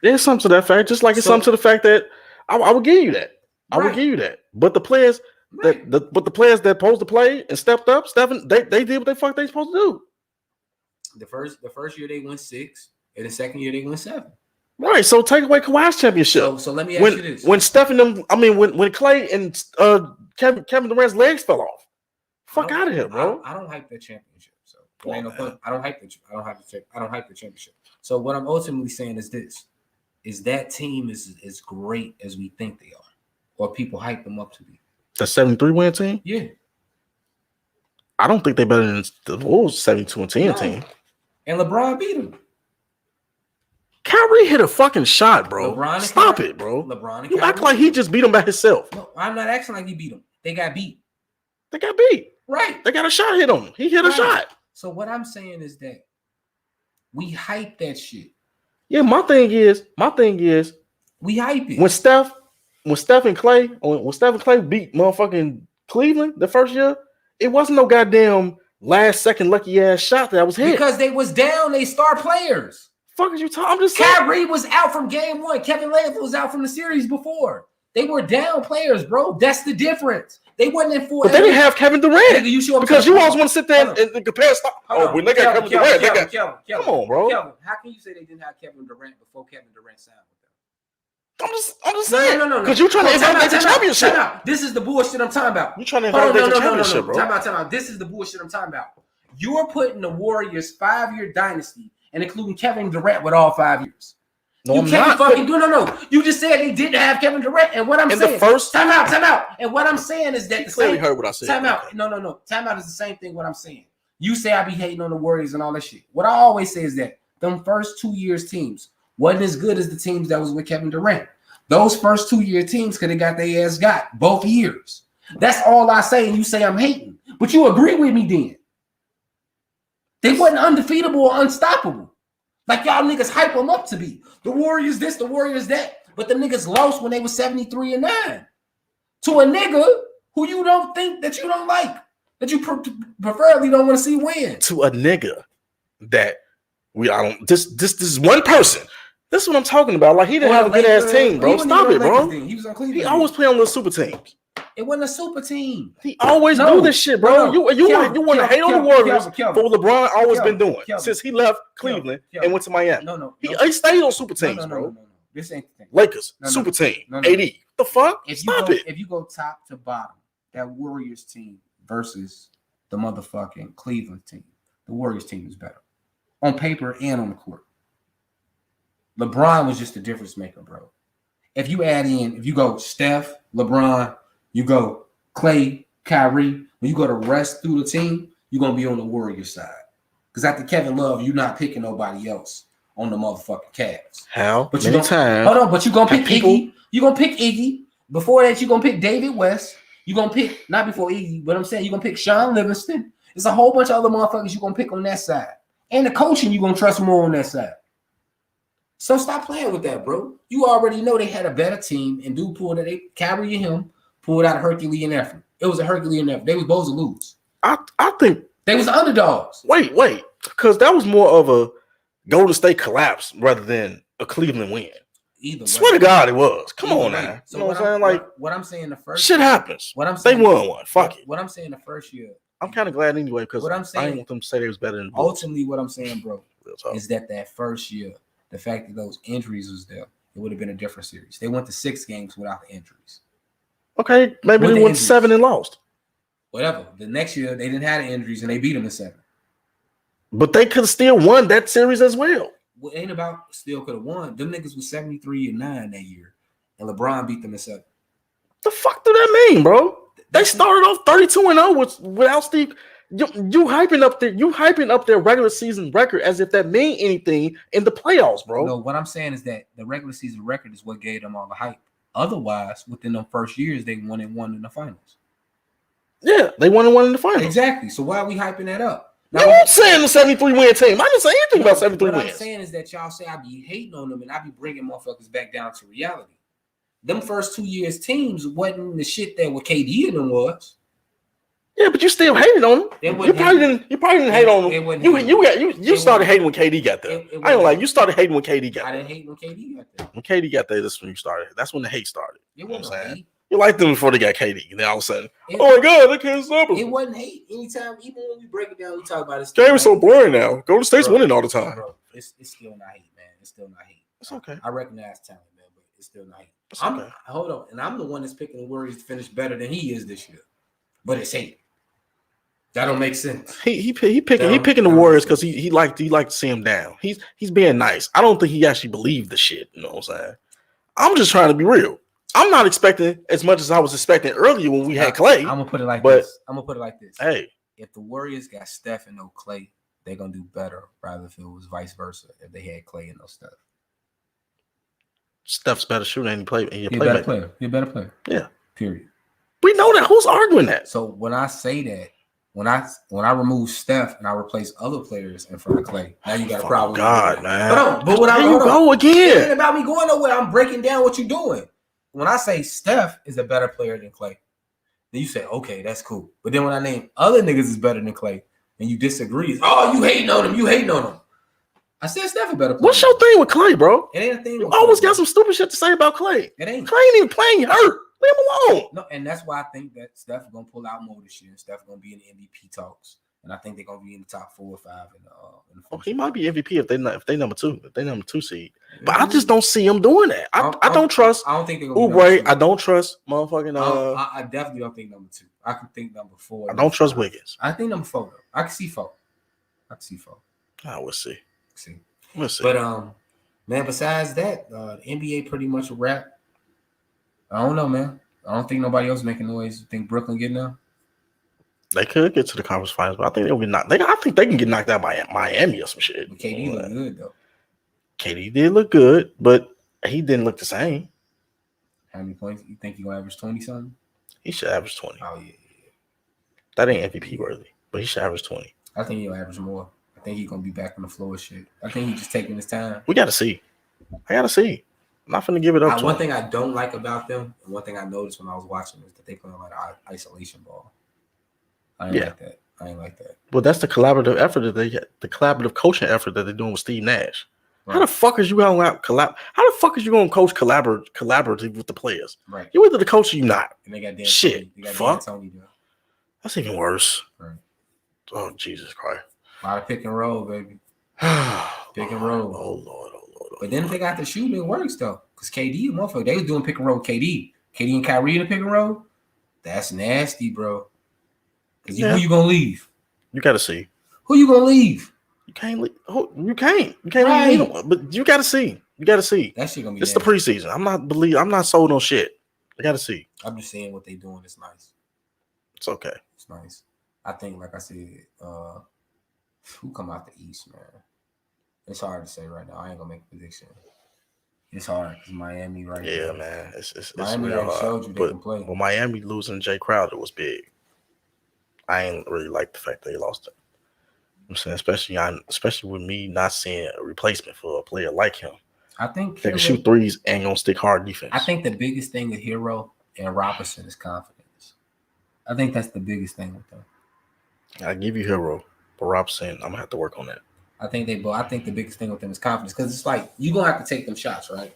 There's something to that fact, just like it's something to the fact that I would give you that. I would give you that. But the players that players that supposed to play and stepped up, they did what they fuck they supposed to do. The first year they won 6, and the second year they won 7. Right. So take away Kawhi's championship. So let me ask you this: when Steph and them, when Clay and Kevin Durant's legs fell off, fuck out of here, bro. I don't hype that championship. So ain't no fun. I don't hype the championship. So what I'm ultimately saying is this: is that team is as great as we think they are, or people hype them up to be. The 73-win team? Yeah. I don't think they're better than the Wolves 72-10 team. And LeBron beat them. Kyrie hit a fucking shot, bro. Stop it, bro. LeBron and you act like he just beat him by himself. No, I'm not acting like he beat him. They got beat. Right. They got a shot hit on him. He hit a shot. So what I'm saying is that we hype that shit. Yeah, my thing is we hype it. When Steph and Clay beat motherfucking Cleveland the first year, it wasn't no goddamn last second lucky ass shot that was hit. Because they was down, they star players. Fuck is you talking? I'm just saying. Kyrie was out from game 1. Kevin Love was out from the series before. They were down players, bro. That's the difference. They wasn't in full. But they didn't have Kevin Durant. Because you always want to sit there and compare stuff. When they got Kevin Durant, come on, bro. Kelvin, how can you say they didn't have Kevin Durant before Kevin Durant signed with them? I'm just saying. No. Because you're trying to invalidate the championship. This is the bullshit I'm talking about. You're trying to invalidate the championship, bro. Time out. This is the bullshit I'm talking about. You're putting the Warriors 5-year dynasty and including Kevin Durant with all 5 years. No, you can't fucking do no. You just said they didn't have Kevin Durant, and what I'm saying. Time out. And what I'm saying is that the clearly heard what I said. Time out. No. Time out is the same thing. What I'm saying. You say I be hating on the Warriors and all that shit. What I always say is that them first 2 years teams wasn't as good as the teams that was with Kevin Durant. Those first 2-year teams could have got their ass got both years. That's all I say, and you say I'm hating, but you agree with me then. They wasn't undefeatable or unstoppable. Like y'all niggas hype them up to be. The Warriors this, the Warriors that. But the niggas lost when they were 73-9. To a nigga who you don't think that you don't like. That you preferably don't want to see win. To a nigga that this is one person. This is what I'm talking about. Like he didn't have a good ass team, bro. Stop it, bro. He was on Cleveland. He always play on little super teams. It wasn't a super team. He always do this shit, bro. You want to hate on the Warriors for what LeBron always been doing since he left Cleveland and went to Miami. No. He stayed on super teams, bro. This ain't the thing. Lakers, super team, AD. The fuck? Stop it. If you go top to bottom, that Warriors team versus the motherfucking Cleveland team, the Warriors team is better on paper and on the court. LeBron was just a difference maker, bro. If you go Steph, LeBron, you go Clay, Kyrie, when you go to rest through the team, you're going to be on the Warriors side. Because after Kevin Love, you're not picking nobody else on the motherfucking Cavs. How? But many times? Hold on, but you're going to pick Iggy. You're going to pick Iggy. Before that, you're going to pick David West. You're going to pick, not before Iggy, but I'm saying you're going to pick Sean Livingston. There's a whole bunch of other motherfuckers you're going to pick on that side. And the coaching, you're going to trust more on that side. So stop playing with that, bro. You already know they had a better team, and dude pulled it. Kyrie and him pulled out a Herculean effort. It was a Herculean effort. They was supposed to lose. I think they was underdogs. Wait, because that was more of a Golden State collapse rather than a Cleveland win. either way. Swear to God, it was. Come Either on way. now. So You know what I'm saying? Like, what I'm saying the first shit happens. What I'm They saying, won one. Fuck it. What I'm saying the first year. I'm kind of glad anyway because What I'm I saying, didn't want them to say they was better than the Bulls. Ultimately, what I'm saying, bro, is that first year, the fact that those injuries was there, it would have been a different series. They went to 6 games without the injuries. Okay, maybe they went 7 and lost. Whatever. The next year, they didn't have the injuries and they beat them in 7. But they could have still won that series as well. Well, ain't about still could have won. Them niggas was 73-9 that year, and LeBron beat them in 7. The fuck do that mean, bro? They started off 32-0 without Steve. You hyping up their regular season record as if that mean anything in the playoffs, bro. No, what I'm saying is that the regular season record is what gave them all the hype. Otherwise, within the first years, they won and won in the finals. Yeah, they won and won in the finals. Exactly. So why are we hyping that up? Now, you saying the 73-win team. I didn't say anything about 73 wins. What I'm saying is that y'all say I be hating on them and I be bringing motherfuckers back down to reality. Them first 2 years teams wasn't the shit that what KD in them was. Yeah, but you still hated on them. You probably didn't hate on them. You started hating when KD got there. I ain't like you started hating when KD got there. I didn't hate when KD got there. When KD got there, that's when you started. That's when the hate started. It wasn't hate. You liked them before they got KD. And then all of a sudden, oh my God, they can't stop them. It wasn't hate. Anytime, even when we break it down, we talk about it. Game is so boring now. Golden State's winning all the time. Bro, it's still not hate, man. It's still not hate. It's okay. I recognize talent, man, but it's still not hate. It's okay. Hold on, and I'm the one that's picking the Warriors to finish better than he is this year, but it's hate. That don't make sense. He picking the Warriors because he liked to see him down. He's being nice. I don't think he actually believed the shit. You know what I'm saying? I'm just trying to be real. I'm not expecting as much as I was expecting earlier when we had Clay. I'm gonna put it like this. Hey, if the Warriors got Steph and no Clay, they're gonna do better rather if it was vice versa. If they had Clay and no Steph. Steph's better shooter than He's a better player. He's a better player. Yeah. Period. We know that. Who's arguing that? So when I say that, when I remove Steph and I replace other players in front of Clay, now you got a problem. God, man. But when you go again. It ain't about me going nowhere. I'm breaking down what you're doing. When I say Steph is a better player than Clay, then you say, okay, that's cool. But then when I name other niggas is better than Clay, and you disagree, oh, you hating on him. You hating on him. I said Steph a better player. What's your thing with Clay, bro? It ain't a thing. You always got some stupid shit to say about Clay. It ain't. Clay ain't even playing hurt. Leave him alone. No, and that's why I think that Steph gonna pull out more this year. Steph gonna be in the MVP talks, and I think they're gonna be in the top 4 or 5 in the he might be MVP if they number 2. If they number 2 seed. But I just don't see him doing that. I don't trust. I don't think they're gonna be I don't trust motherfucking. I definitely don't think number 2. I can think number 4. I don't trust Wiggins. I think number 4 though. I can see 4. We'll see. We'll see. But man, besides that, the NBA pretty much a wrap. I don't know, man. I don't think nobody else making noise. You think Brooklyn getting there? They could get to the conference finals, but I think they'll get knocked. I think they can get knocked out by Miami or some shit. But KD looked good though. KD did look good, but he didn't look the same. How many points? You think he gonna average 20 something? He should average 20. Oh yeah. That ain't MVP worthy, but he should average 20. I think he'll average more. I think he's gonna be back on the floor shit. I think he's just taking his time. We gotta see. I gotta see. I'm not finna give it up. One thing I don't like about them, and one thing I noticed when I was watching is that they play a lot of isolation ball. I ain't like that. Well, that's the collaborative effort that they get, the collaborative coaching effort that they're doing with Steve Nash. Right. How the fuck is you gonna coach collaborative with the players? Right. You either the coach or you not. And they got Dan shit. They got fuck. Dan Tony, that's even worse. Right. Oh Jesus Christ. A lot of pick and roll, baby. Pick and roll. Oh Lord. But then if they got the shooting, it works though. Because KD, motherfucker, they was doing pick and roll with KD. KD and Kyrie in the pick and roll. That's nasty, bro. Because who you gonna leave? You gotta see. Who you gonna leave? You can't leave. You can't leave anyone. But you gotta see. That shit gonna be. It's the preseason. I'm not sold on shit. I gotta see. I'm just saying what they doing is nice. It's okay. It's nice. I think, like I said, who come out the East, man? It's hard to say right now. I ain't gonna make a prediction. It's hard because Miami right now. Yeah, man. It's Miami real already showed you they can play. But Miami losing Jay Crowder was big. I ain't really like the fact they lost him. I'm saying, especially with me not seeing a replacement for a player like him. I think they can shoot threes and gonna stick hard defense. I think the biggest thing with Hero and Robinson is confidence. I think that's the biggest thing with them. I give you Hero, but Robinson, I'm gonna have to work on that. I think the biggest thing with them is confidence because it's like you're gonna have to take them shots, right?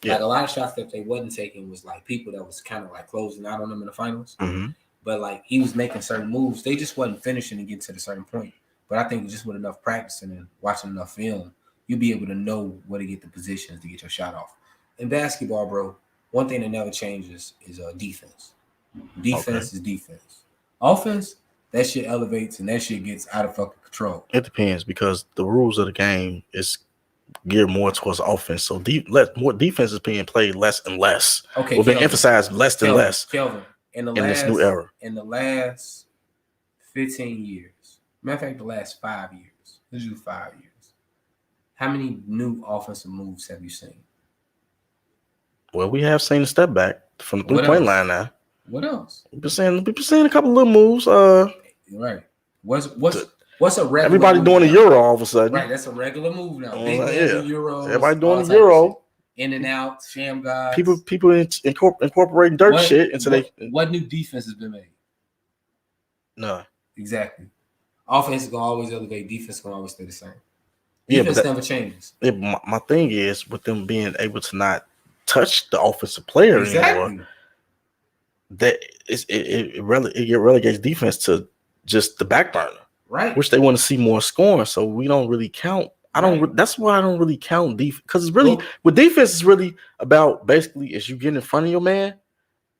Yeah. Like a lot of shots that they wasn't taking was like people that was kind of like closing out on them in the finals. Mm-hmm. But like he was making certain moves, they just wasn't finishing to get to the certain point. But I think just with enough practicing and watching enough film, you'll be able to know where to get the positions to get your shot off. In basketball, bro, one thing that never changes is defense. Defense is defense. Offense, that shit elevates and that shit gets out of fucking control. It depends because the rules of the game is geared more towards offense. So more defense is being played less and less. Okay, we've been emphasized less and less. Kelvin, in this new era. In the last 15 years, matter of fact, the last 5 years, let's do 5 years. How many new offensive moves have you seen? Well, we have seen a step back from the 3-point line now. What else? We've been seeing a couple little moves. Right. What's a regular? Everybody doing a Euro all of a sudden. Right, that's a regular move now. Big Euros. Everybody doing the Euro. In and out, sham guys. People incorporating dirt shit into What new defense has been made? No. Exactly. Offense is gonna always elevate. Defense is gonna always stay the same. Defense never changes. My thing is with them being able to not touch the offensive player anymore. That it relegates defense to just the back burner, right? Which they want to see more scoring. So we don't really count. That's why I don't really count defense because it's really with defense is really about basically is you get in front of your man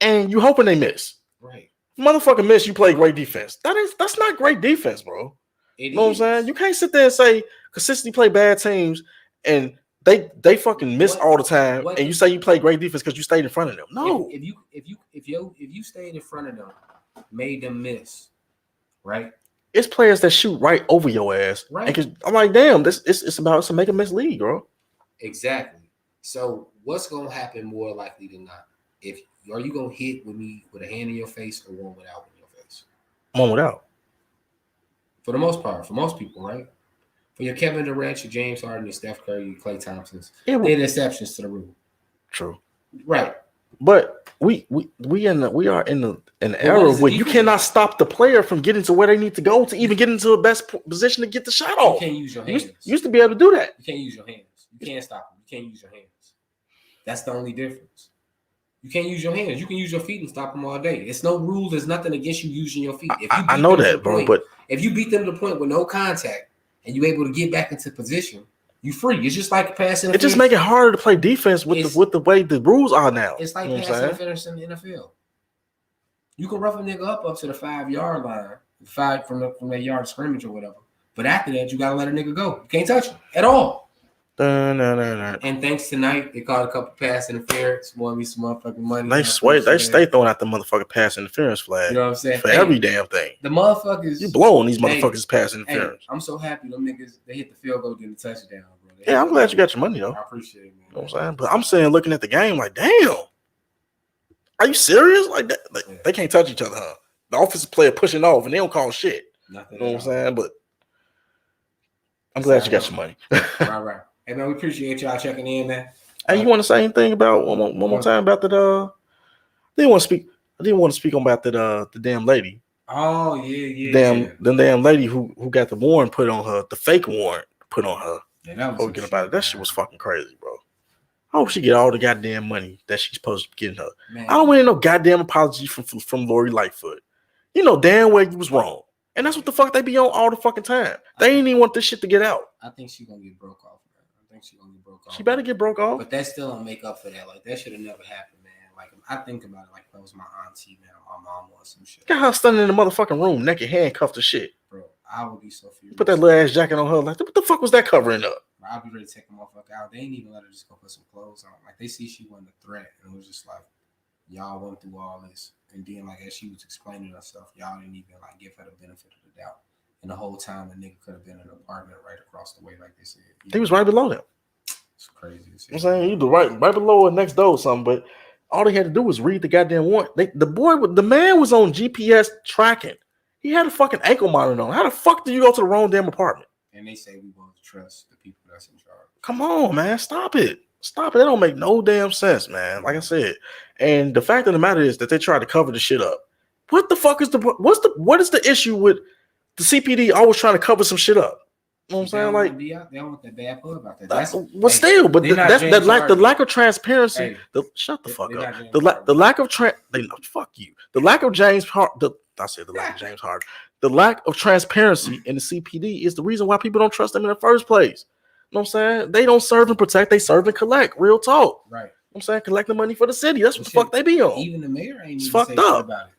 and you hoping they miss. Right, motherfucker miss. You play great defense. That's not great defense, bro. You know what I'm saying? You can't sit there and say consistently play bad teams and they fucking miss all the time, and you say you play great defense because you stayed in front of them. No, if you stayed in front of them, made them miss, right? It's players that shoot right over your ass, right? And I'm like, damn, it's about to make a miss league, bro. Exactly. So what's gonna happen more likely than not? Are you gonna hit with me with a hand in your face or one without in your face? One without. For the most part, for most people, right? For your Kevin Durant, your James Harden, your Steph Curry, your Klay Thompsons, they're the exceptions to the rule. True. Right. But we are in an era where you cannot stop the player from getting to where they need to go to even get into the best position to get the shot off. You can't use your hands. You used to be able to do that. You can't use your hands. You can't stop them. You can't use your hands. That's the only difference. You can't use your hands. You can use your feet and stop them all day. It's no rule. There's nothing against you using your feet. I know that, bro. But if you beat them to the point with no contact and you're able to get back into position, you free. It's just like passing. It just make it harder to play defense with the way the rules are now. It's like passing interference in the NFL. You can rough a nigga up to the 5-yard line, 5 from that yard of scrimmage or whatever. But after that, you gotta let a nigga go. You can't touch him at all. And thanks tonight, they called a couple pass interference, won me some motherfucking money. They stay throwing out the motherfucking pass interference flag. You know what I'm saying? For every damn thing. The motherfuckers. You blowing these motherfuckers pass interference. I'm so happy them niggas, they hit the field goal, did the touchdown, bro. Yeah, I'm glad you got your money, though. I appreciate it, man. You know what I'm saying? But I'm saying, looking at the game, like, damn. Are you serious? Like that? Like, they can't touch each other, huh? The offensive player pushing off, and they don't call shit. Nothing. You know what I'm saying? But I'm glad you got your money. Right. Hey, man, we appreciate y'all checking in, man. Hey, you want to say anything about one more time about that? I didn't want to speak on about that the damn lady. Oh yeah. The damn lady who got the warrant put on her, the fake warrant put on her. Yeah, that was about it. That shit was fucking crazy, bro. I hope she get all the goddamn money that she's supposed to be getting her. Man. I don't want no goddamn apology from Lori Lightfoot. You know damn well you was wrong. And that's what the fuck they be on all the fucking time. They ain't even want this shit to get out. I think she's gonna get broke off, man. I think she's gonna get broke off. She better get broke off. But that still don't make up for that. Like that should have never happened, man. Like I think about it like if that was my auntie, man, or my mom or some shit. Got her standing in the motherfucking room, naked, handcuffed to shit. Bro, I would be so furious. Put that little ass jacket on her. Like, what the fuck was that covering up? I'd be ready to take the motherfucker out. They ain't even let her just go put some clothes on. Like they see she wasn't a threat, and it was just like y'all went through all this, and then like as she was explaining herself, y'all didn't even like give her the benefit of the doubt. And the whole time, the nigga could have been in an apartment right across the way, like they said. He was right below them. It's crazy. I'm saying either right below or next door or something, but all they had to do was read the goddamn warrant. The man was on GPS tracking. He had a fucking ankle monitor on. How the fuck do you go to the wrong damn apartment? And they say we won't trust the people that's in charge. Come on, man. Stop it. That don't make no damn sense, man. Like I said. And the fact of the matter is that they tried to cover the shit up. What the fuck is what is the issue with the CPD always trying to cover some shit up? know what I'm They saying? don't Like, want to be out. They don't want that bad pub out there. but still, but they're not that's James the Harden. lack of transparency. Hey, Shut the fuck they're up. not James The Harden. lack of fuck you. The lack of James Harden. I said the lack of James Harden. The lack of transparency in the CPD is the reason why people don't trust them in the first place. You know what I'm saying? They don't serve and protect. They serve and collect. Real talk. Right. You know what I'm saying? Collect the money for the city. That's what the Well, fuck they be on. Even the mayor ain't It's even fucked say shit up. about it.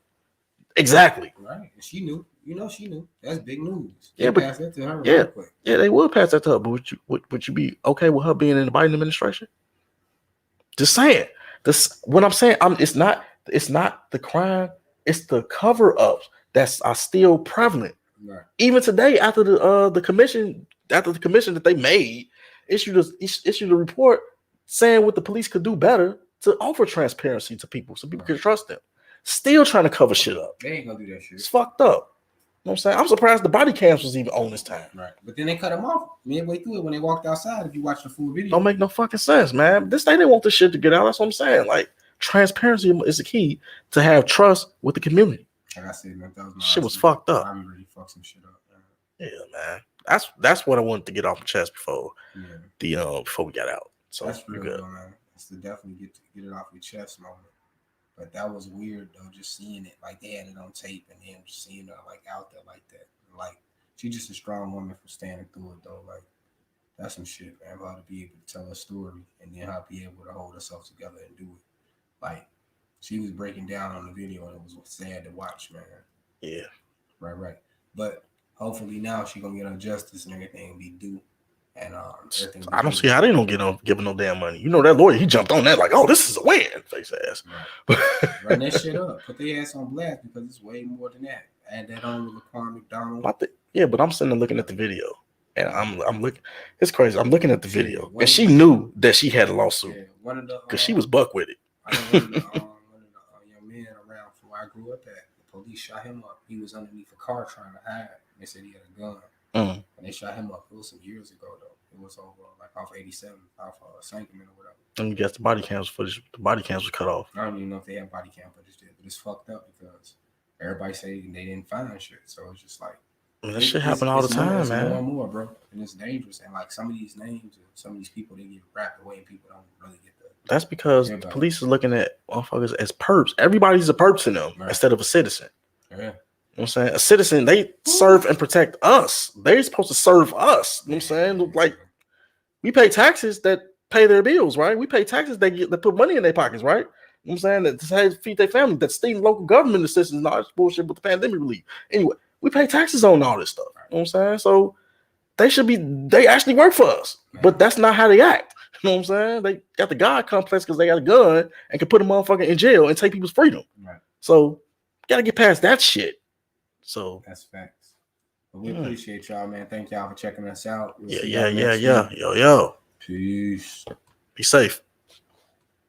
Exactly. Right. And she knew. You know she knew. That's big news. Yeah, They but passed that to her yeah, real quick. yeah, they would pass that to her. But would you be okay with her being in the Biden administration? Just saying. This what I'm saying. It's not the crime. It's the cover ups that are still prevalent. Right. Even today, after the commission that they made issued a report saying what the police could do better to offer transparency to people so people can trust them. Still trying to cover shit up. They ain't gonna do that shit. It's fucked up. You know what I'm saying? I'm surprised the body cams was even on this time. Right. But then they cut them off midway through it when they walked outside. If you watch the full video, Don't make no fucking sense, man. They didn't want this shit to get out. That's what I'm saying. Like, transparency is the key to have trust with the community. like I said, man, that was my Shit was fucked up. I really fucked some shit up. Man. Yeah, man. That's what I wanted to get off my chest before before we got out. So that's real, good. though, man. It's to definitely get it off your chest moment. But that was weird though, just seeing it. Like they had it on tape and then just seeing her like out there like that. Like she's just a strong woman for standing through it though. Like that's some shit, man. For her to be able to tell her story and then her be able to hold herself together and do it. Like she was breaking down on the video and it was sad to watch, man. Yeah. Right. But hopefully now she gonna get her justice and everything be due. And everything. I don't see how they don't give no damn money. You know that lawyer, he jumped on that like, oh, this is a win, face ass. Right. Run that shit up. Put their ass on blast because it's way more than that. Add that on with Laquan McDonald. But I'm sitting there looking at the video. And I'm looking. It's crazy. I'm looking at the video, and she knew that she had a lawsuit because she was buck with it. I know one of the young men around from where I grew up at. The police shot him up. He was underneath a car trying to hide. They said he had a gun, and they shot him up. It was some years ago though. It was over like off 87, off Sankerman or whatever. And you guess the body cams footage. The body cams were cut off. I don't even know if they have body cam footage yet, but it's fucked up because everybody say they didn't find shit. So it's just like. That shit happen all the time, man. More and more, bro, and it's dangerous. And like some of these names and some of these people, they get wrapped away, and people don't really get that. That's because the police is looking at motherfuckers as perps. Everybody's a perp to them instead of a citizen. Yeah. You know what I'm saying? A citizen, they serve and protect us. They're supposed to serve us. You know what I'm saying? Like we pay taxes that pay their bills, right? We pay taxes that put money in their pockets, right? You know what I'm saying? That to feed their family, that state and local government assistance and all this bullshit with the pandemic relief. Anyway. We pay taxes on all this stuff. You know what I'm saying? So they actually work for us. But that's not how they act. You know what I'm saying? They got the God complex because they got a gun and can put a motherfucker in jail and take people's freedom. Right. So gotta get past that shit. So that's facts. But we appreciate y'all, man. Thank y'all for checking us out. Yeah. Yo. Peace. Be safe.